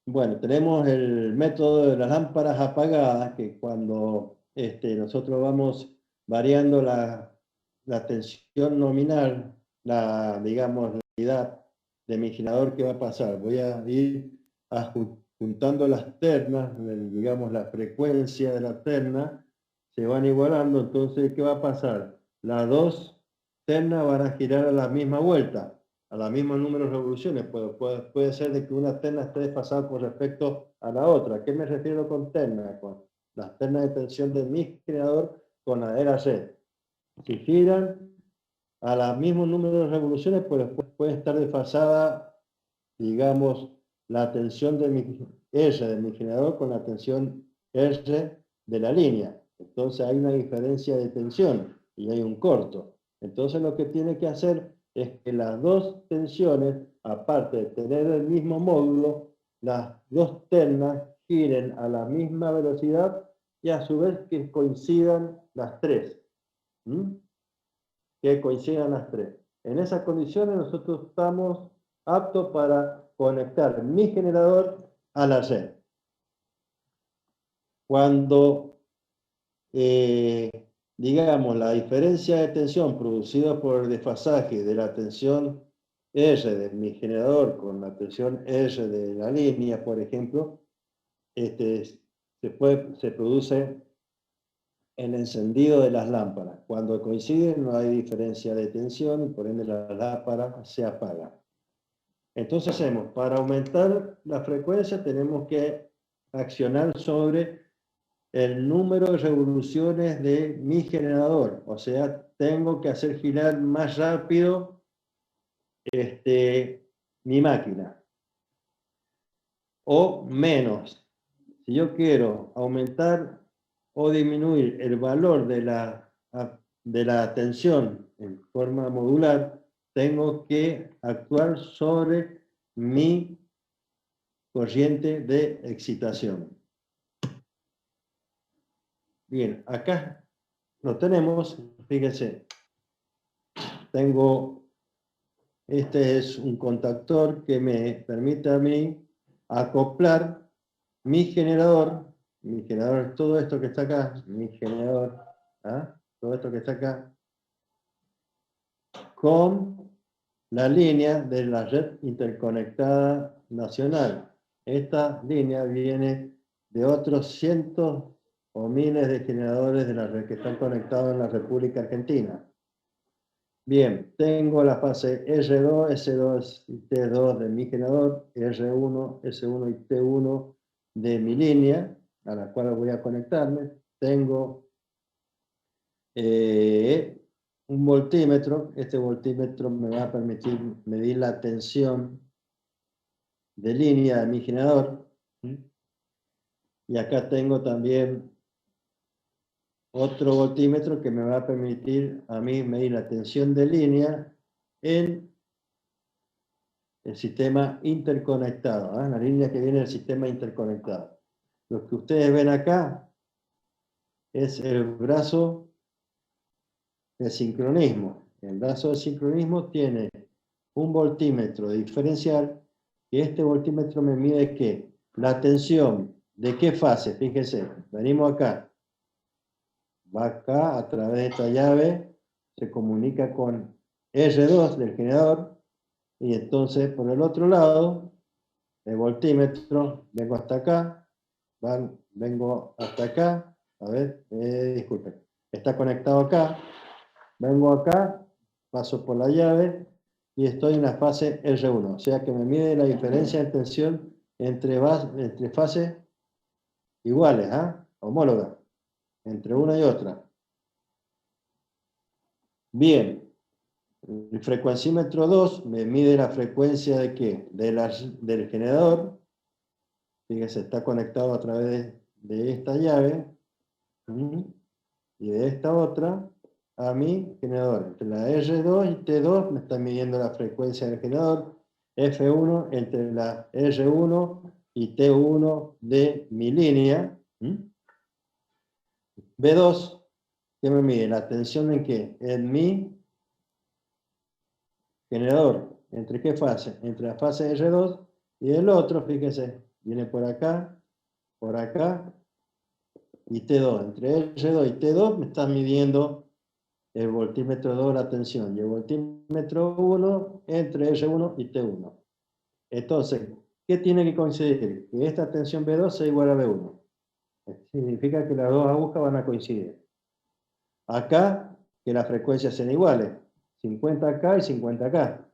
Bueno, tenemos el método de las lámparas apagadas, que cuando nosotros vamos variando la tensión nominal, digamos, la unidad de mi generador, ¿qué va a pasar? Voy a ir juntando las ternas, digamos, la frecuencia de la terna, se van igualando, entonces, ¿qué va a pasar? Las dos ternas van a girar a la misma vuelta, a la misma número de revoluciones. Puede ser de que una terna esté desfasada con respecto a la otra. ¿A qué me refiero con terna? Con las ternas de tensión de mi generador con la de la red. Si giran a los mismos números de revoluciones, pues puede estar desfasada digamos, la tensión de R de mi generador con la tensión R de la línea. Entonces hay una diferencia de tensión y hay un corto. Entonces lo que tiene que hacer es que las dos tensiones, aparte de tener el mismo módulo, las dos ternas giren a la misma velocidad y a su vez que coincidan las tres. Que coincidan las tres. En esas condiciones nosotros estamos aptos para conectar mi generador a la red. Cuando, digamos, la diferencia de tensión producida por el desfasaje de la tensión R de mi generador con la tensión R de la línea, por ejemplo, se produce el encendido de las lámparas. Cuando coinciden no hay diferencia de tensión y por ende la lámpara se apaga. Entonces hacemos, para aumentar la frecuencia tenemos que accionar sobre el número de revoluciones de mi generador. O sea, tengo que hacer girar más rápido mi máquina. O menos. Si yo quiero aumentar o disminuir el valor de la tensión en forma modular, tengo que actuar sobre mi corriente de excitación. Bien, acá lo tenemos, fíjense, este es un contactor que me permite a mí acoplar mi generador es todo esto que está acá, mi generador, todo esto que está acá, con la línea de la red interconectada nacional. Esta línea viene de otros cientos o miles de generadores de la red que están conectados en la República Argentina. Bien, tengo la fase R2, S2 y T2 de mi generador, R1, S1 y T1 de mi línea, a la cual voy a conectarme. Tengo un voltímetro. Este voltímetro me va a permitir medir la tensión de línea de mi generador. Y acá tengo también otro voltímetro que me va a permitir a mí medir la tensión de línea en el sistema interconectado, la línea que viene del sistema interconectado. Lo que ustedes ven acá es el brazo de sincronismo. El brazo de sincronismo tiene un voltímetro diferencial y este voltímetro me mide ¿qué? La tensión. ¿De qué fase? Fíjense, venimos acá. Va acá a través de esta llave, se comunica con R2 del generador y entonces por el otro lado, el voltímetro, vengo hasta acá, vengo hasta acá, a ver, disculpen, está conectado acá, vengo acá, paso por la llave y estoy en la fase R1, o sea que me mide la diferencia de tensión entre fases iguales, homólogas, entre una y otra. Bien, el frecuencímetro 2 me mide la frecuencia de ¿qué? Del generador. Fíjense, está conectado a través de esta llave y de esta otra a mi generador. Entre la R2 y T2 me está midiendo la frecuencia del generador. F1 entre la R1 y T1 de mi línea. B2, ¿qué me mide? La tensión en qué? En mi generador. ¿Entre qué fase? Entre la fase R2 y el otro, fíjense, viene por acá y T2. Entre R2 y T2 me está midiendo el voltímetro 2 la tensión y el voltímetro 1 entre R1 y T1. Entonces, ¿qué tiene que coincidir? Que esta tensión B2 sea igual a B1. Significa que las dos agujas van a coincidir. Acá, que las frecuencias sean iguales, 50 acá y 50 acá.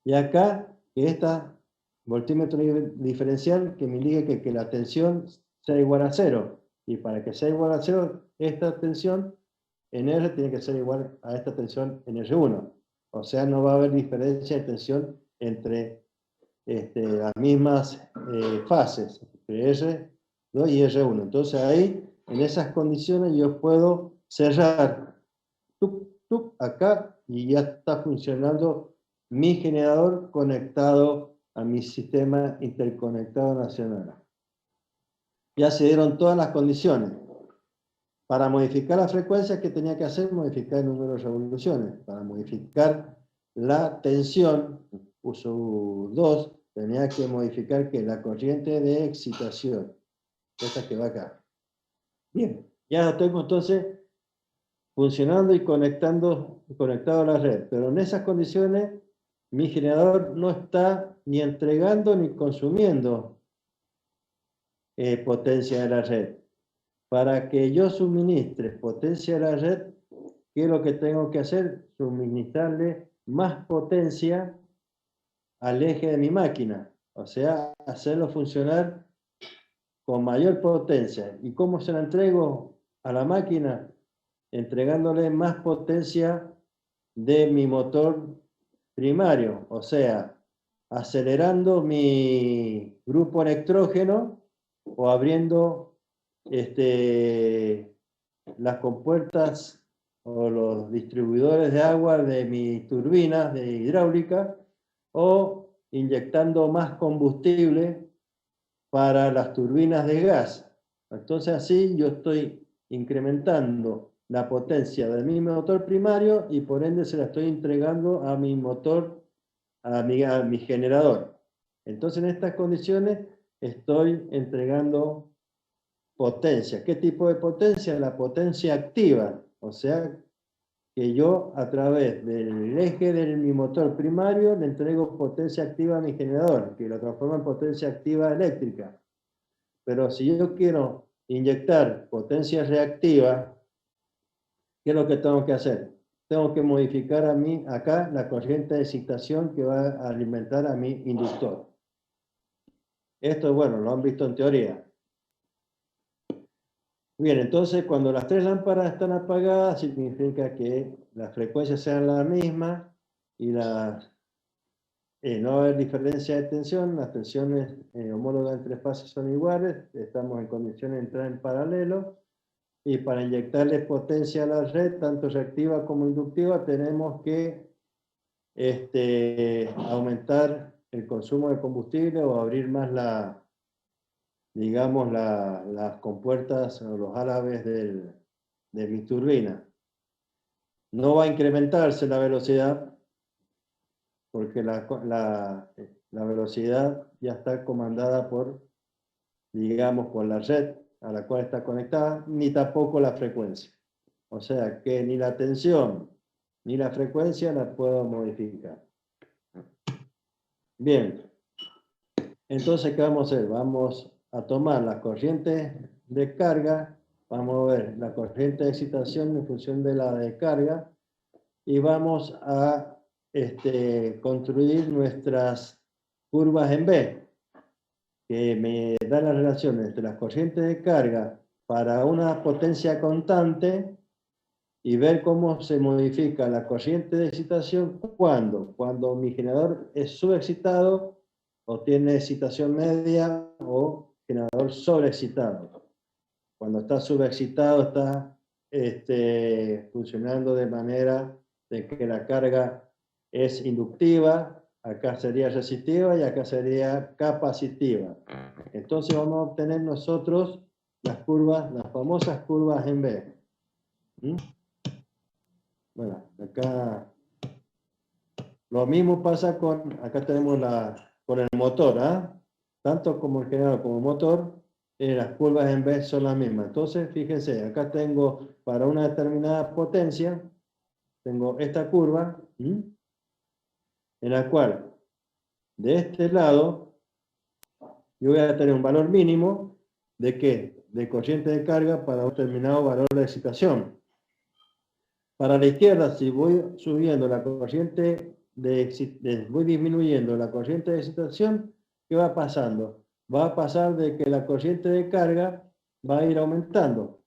Y acá, que esta voltímetro diferencial que me indique que la tensión sea igual a 0. Y para que sea igual a 0, esta tensión en R tiene que ser igual a esta tensión en R1. O sea, no va a haber diferencia de tensión entre las mismas fases, R2 y R1. Entonces ahí, en esas condiciones, yo puedo cerrar acá y ya está funcionando mi generador conectado a mi sistema interconectado nacional. Ya se dieron todas las condiciones. Para modificar la frecuencia, ¿qué tenía que hacer? Modificar el número de revoluciones. Para modificar la tensión, uso 2, tenía que modificar que la corriente de excitación. Esta que va acá. Bien, ya lo tengo entonces funcionando y conectado a la red. Pero en esas condiciones, mi generador no está ni entregando ni consumiendo potencia de la red. Para que yo suministre potencia a la red, ¿qué es lo que tengo que hacer? Suministrarle más potencia al eje de mi máquina. O sea, hacerlo funcionar con mayor potencia. ¿Y cómo se la entrego a la máquina? Entregándole más potencia de mi motor primario. O sea, acelerando mi grupo electrógeno o abriendo las compuertas o los distribuidores de agua de mis turbinas de hidráulica o inyectando más combustible para las turbinas de gas. Entonces así yo estoy incrementando la potencia de mi motor primario y por ende se la estoy entregando a mi motor, a mi generador. Entonces en estas condiciones estoy entregando potencia. ¿Qué tipo de potencia? La potencia activa. O sea, que yo a través del eje de mi motor primario le entrego potencia activa a mi generador, que lo transforma en potencia activa eléctrica. Pero si yo quiero inyectar potencia reactiva, ¿qué es lo que tengo que hacer? Tengo que modificar acá la corriente de excitación que va a alimentar a mi inductor. Esto, bueno, lo han visto en teoría. Bien, entonces cuando las tres lámparas están apagadas, significa que las frecuencias sean las mismas y no va a haber diferencia de tensión, las tensiones homólogas entre fases son iguales, estamos en condiciones de entrar en paralelo, y para inyectarle potencia a la red, tanto reactiva como inductiva, tenemos que aumentar el consumo de combustible o abrir más digamos, las compuertas o los álabes de mi turbina. No va a incrementarse la velocidad, porque la velocidad ya está comandada por, digamos, por la red a la cual está conectada, ni tampoco la frecuencia. O sea que ni la tensión ni la frecuencia la puedo modificar. Bien. Entonces, ¿qué vamos a hacer? Vamos a tomar la corriente de carga, vamos a ver la corriente de excitación en función de la de carga, y vamos a construir nuestras curvas en B, que me dan las relaciones entre las corrientes de carga para una potencia constante y ver cómo se modifica la corriente de excitación cuando mi generador es subexcitado o tiene excitación media o generador sobreexcitado. Cuando está subexcitado está funcionando de manera de que la carga es inductiva, acá sería resistiva y acá sería capacitiva. Entonces vamos a obtener nosotros las famosas curvas en B. Bueno, acá lo mismo pasa acá tenemos con el motor, tanto como el generador como el motor, las curvas en B son las mismas. Entonces, fíjense, acá tengo para una determinada potencia, tengo esta curva, en la cual de este lado yo voy a tener un valor mínimo de ¿qué? De corriente de carga para un determinado valor de excitación. Para la izquierda, si voy subiendo la corriente voy disminuyendo la corriente de excitación, ¿qué va pasando? Va a pasar de que la corriente de carga va a ir aumentando.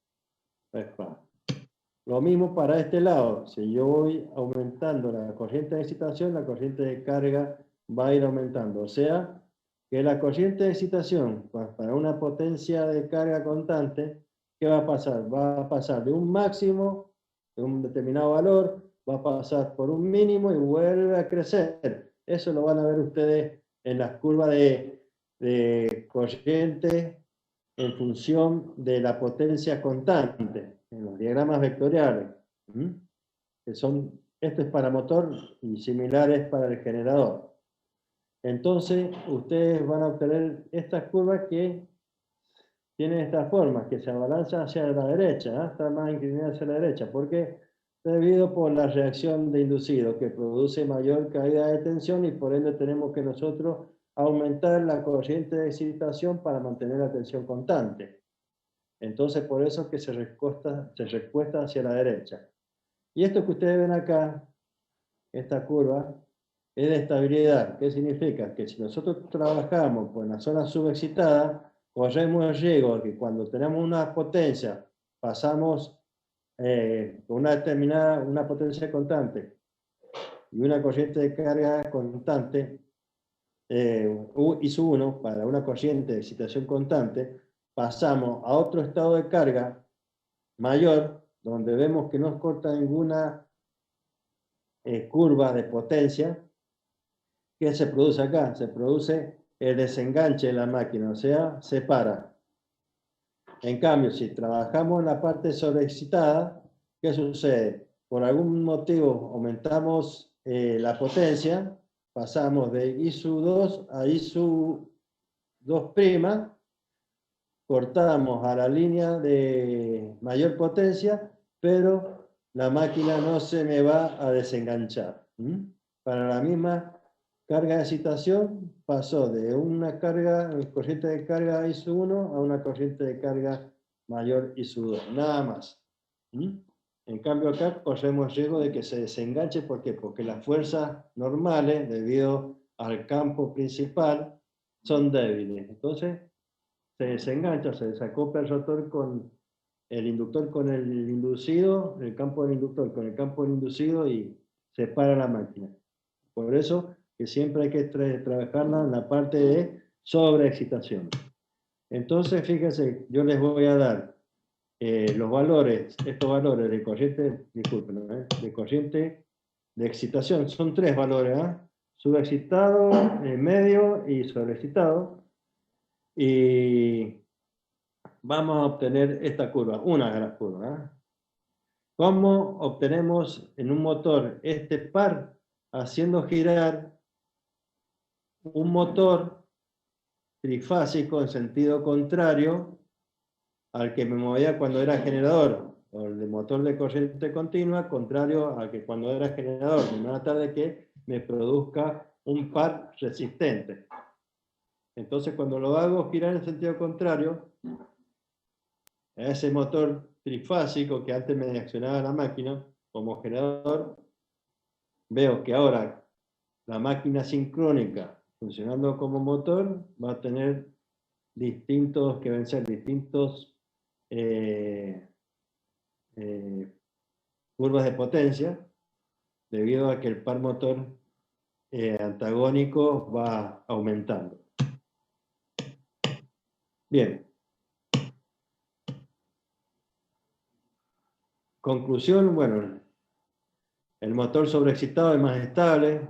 Lo mismo para este lado. Si yo voy aumentando la corriente de excitación, la corriente de carga va a ir aumentando. O sea, que la corriente de excitación para una potencia de carga constante, ¿qué va a pasar? Va a pasar de un máximo, de un determinado valor, va a pasar por un mínimo y vuelve a crecer. Eso lo van a ver ustedes en las curvas de corriente en función de la potencia constante, en los diagramas vectoriales. Que son, esto es para motor y similares para el generador. Entonces, ustedes van a obtener estas curvas que tienen esta forma, que se abalanza hacia la derecha, está más inclinada hacia la derecha, porque debido por la reacción de inducido, que produce mayor caída de tensión y por ende tenemos que nosotros aumentar la corriente de excitación para mantener la tensión constante. Entonces, por eso es que se recuesta hacia la derecha. Y esto que ustedes ven acá, esta curva, es de estabilidad. ¿Qué significa? Que si nosotros trabajamos por la zona subexcitada, corremos el riesgo de que cuando tenemos una potencia, pasamos con una determinada, una potencia constante y una corriente de carga constante, I sub 1, para una corriente de excitación constante, pasamos a otro estado de carga mayor, donde vemos que no corta ninguna curva de potencia. ¿Qué se produce acá? Se produce el desenganche de la máquina, o sea, se para. En cambio, si trabajamos en la parte sobreexcitada, ¿qué sucede? Por algún motivo aumentamos la potencia, pasamos de I sub 2 a I sub 2', cortamos a la línea de mayor potencia, pero la máquina no se me va a desenganchar. Para la misma carga de excitación pasó de una corriente de carga I sub 1 a una corriente de carga mayor I sub 2, nada más. En cambio acá corremos el riesgo de que se desenganche. ¿Por qué? Porque las fuerzas normales, debido al campo principal, son débiles. Entonces se desengancha, se desacopla el rotor con el inductor con el inducido, el campo del inductor con el campo del inducido y se para la máquina. Por eso que siempre hay que trabajarla en la parte de sobreexcitación. Entonces, fíjense, yo les voy a dar los valores, estos valores de corriente, disculpen, de corriente de excitación. Son tres valores, subexcitado, medio y sobreexcitado. Y vamos a obtener esta curva, una de las curvas. ¿Cómo obtenemos en un motor este par? Haciendo girar un motor trifásico en sentido contrario al que me movía cuando era generador, o el motor de corriente continua, contrario al que cuando era generador, de manera tal de que me produzca un par resistente. Entonces, cuando lo hago girar en sentido contrario, a ese motor trifásico que antes me accionaba la máquina como generador, veo que ahora la máquina sincrónica funcionando como motor va a tener distintos, que vencer distintos curvas de potencia, debido a que el par motor antagónico va aumentando. Bien. Conclusión, bueno, el motor sobreexcitado es más estable.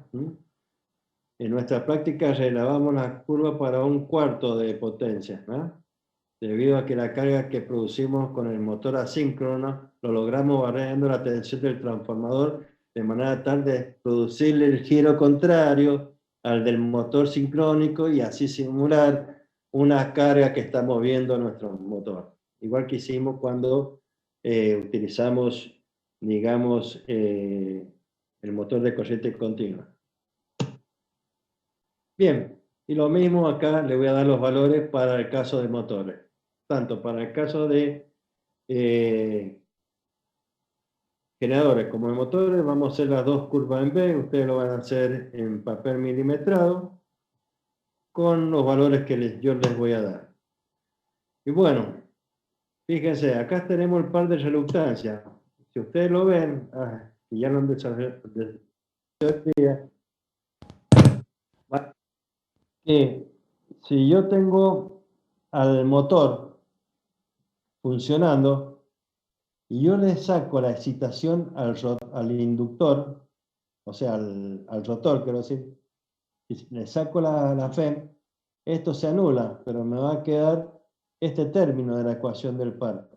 En nuestra práctica relevamos la curva para un cuarto de potencia, debido a que la carga que producimos con el motor asíncrono lo logramos variando la tensión del transformador de manera tal de producirle el giro contrario al del motor sincrónico y así simular una carga que está moviendo nuestro motor. Igual que hicimos cuando utilizamos, digamos, el motor de corriente continua. Bien, y lo mismo acá le voy a dar los valores para el caso de motores. Tanto para el caso de generadores como de motores, vamos a hacer las dos curvas en B, ustedes lo van a hacer en papel milimetrado, con los valores que yo les voy a dar. Y bueno, fíjense, acá tenemos el par de reluctancia. Si ustedes lo ven, y ya lo han desarrollado, van que si yo tengo al motor funcionando y yo le saco la excitación al inductor, o sea, al rotor, quiero decir, y le saco la FEM, esto se anula, pero me va a quedar este término de la ecuación del par.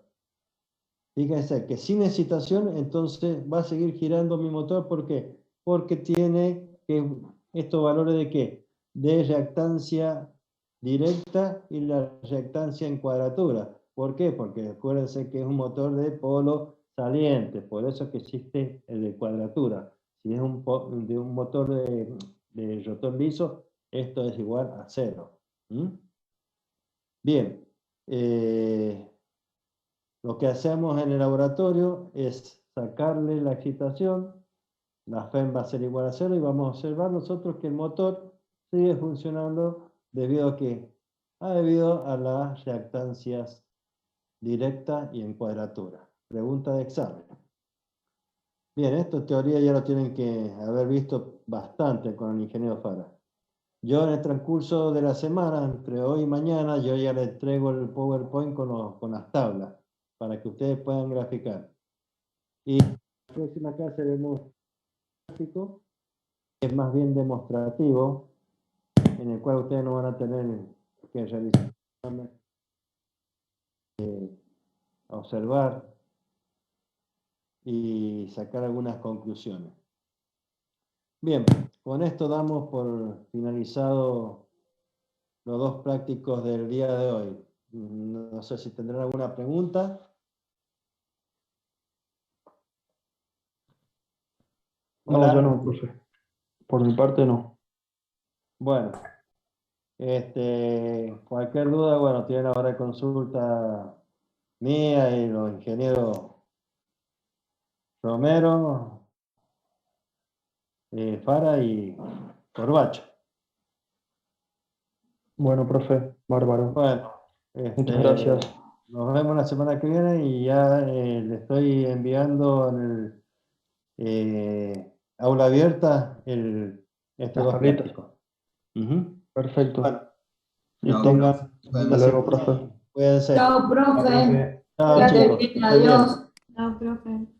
Fíjense que sin excitación, entonces va a seguir girando mi motor. ¿Por qué? Porque tiene estos valores de ¿qué? De reactancia directa y la reactancia en cuadratura. ¿Por qué? Porque acuérdense que es un motor de polo saliente, por eso que existe el de cuadratura. Si es un motor de rotor liso, esto es igual a 0. Bien. Lo que hacemos en el laboratorio es sacarle la excitación, la FEM va a ser igual a 0 y vamos a observar nosotros que el motor sigue funcionando debido a que debido a las reactancias directa y en cuadratura. Pregunta de examen. Bien, esto en teoría ya lo tienen que haber visto bastante con el ingeniero Fara. Yo en el transcurso de la semana, entre hoy y mañana, yo ya les entrego el PowerPoint con las tablas, para que ustedes puedan graficar. Y en la próxima clase vemos un gráfico, que es más bien demostrativo, en el cual ustedes no van a tener que realizar, observar y sacar algunas conclusiones. Bien, con esto damos por finalizado los dos prácticos del día de hoy. No sé si tendrán alguna pregunta. No, yo no, profe. Por mi parte no. Bueno, cualquier duda, bueno, tienen ahora de consulta mía y los ingenieros Romero, Fara y Corbacho. Bueno, profe, bárbaro. Bueno, Muchas gracias. nos vemos la semana que viene y ya le estoy enviando en el aula abierta Las dos tablitas. prácticos. Perfecto. Bueno, Y No, tengan. bueno, Hasta luego, profe. cuídense. Chao, profe. Chao, Gracias, chicos. bien, Que estén bien. adiós. Chao, profe.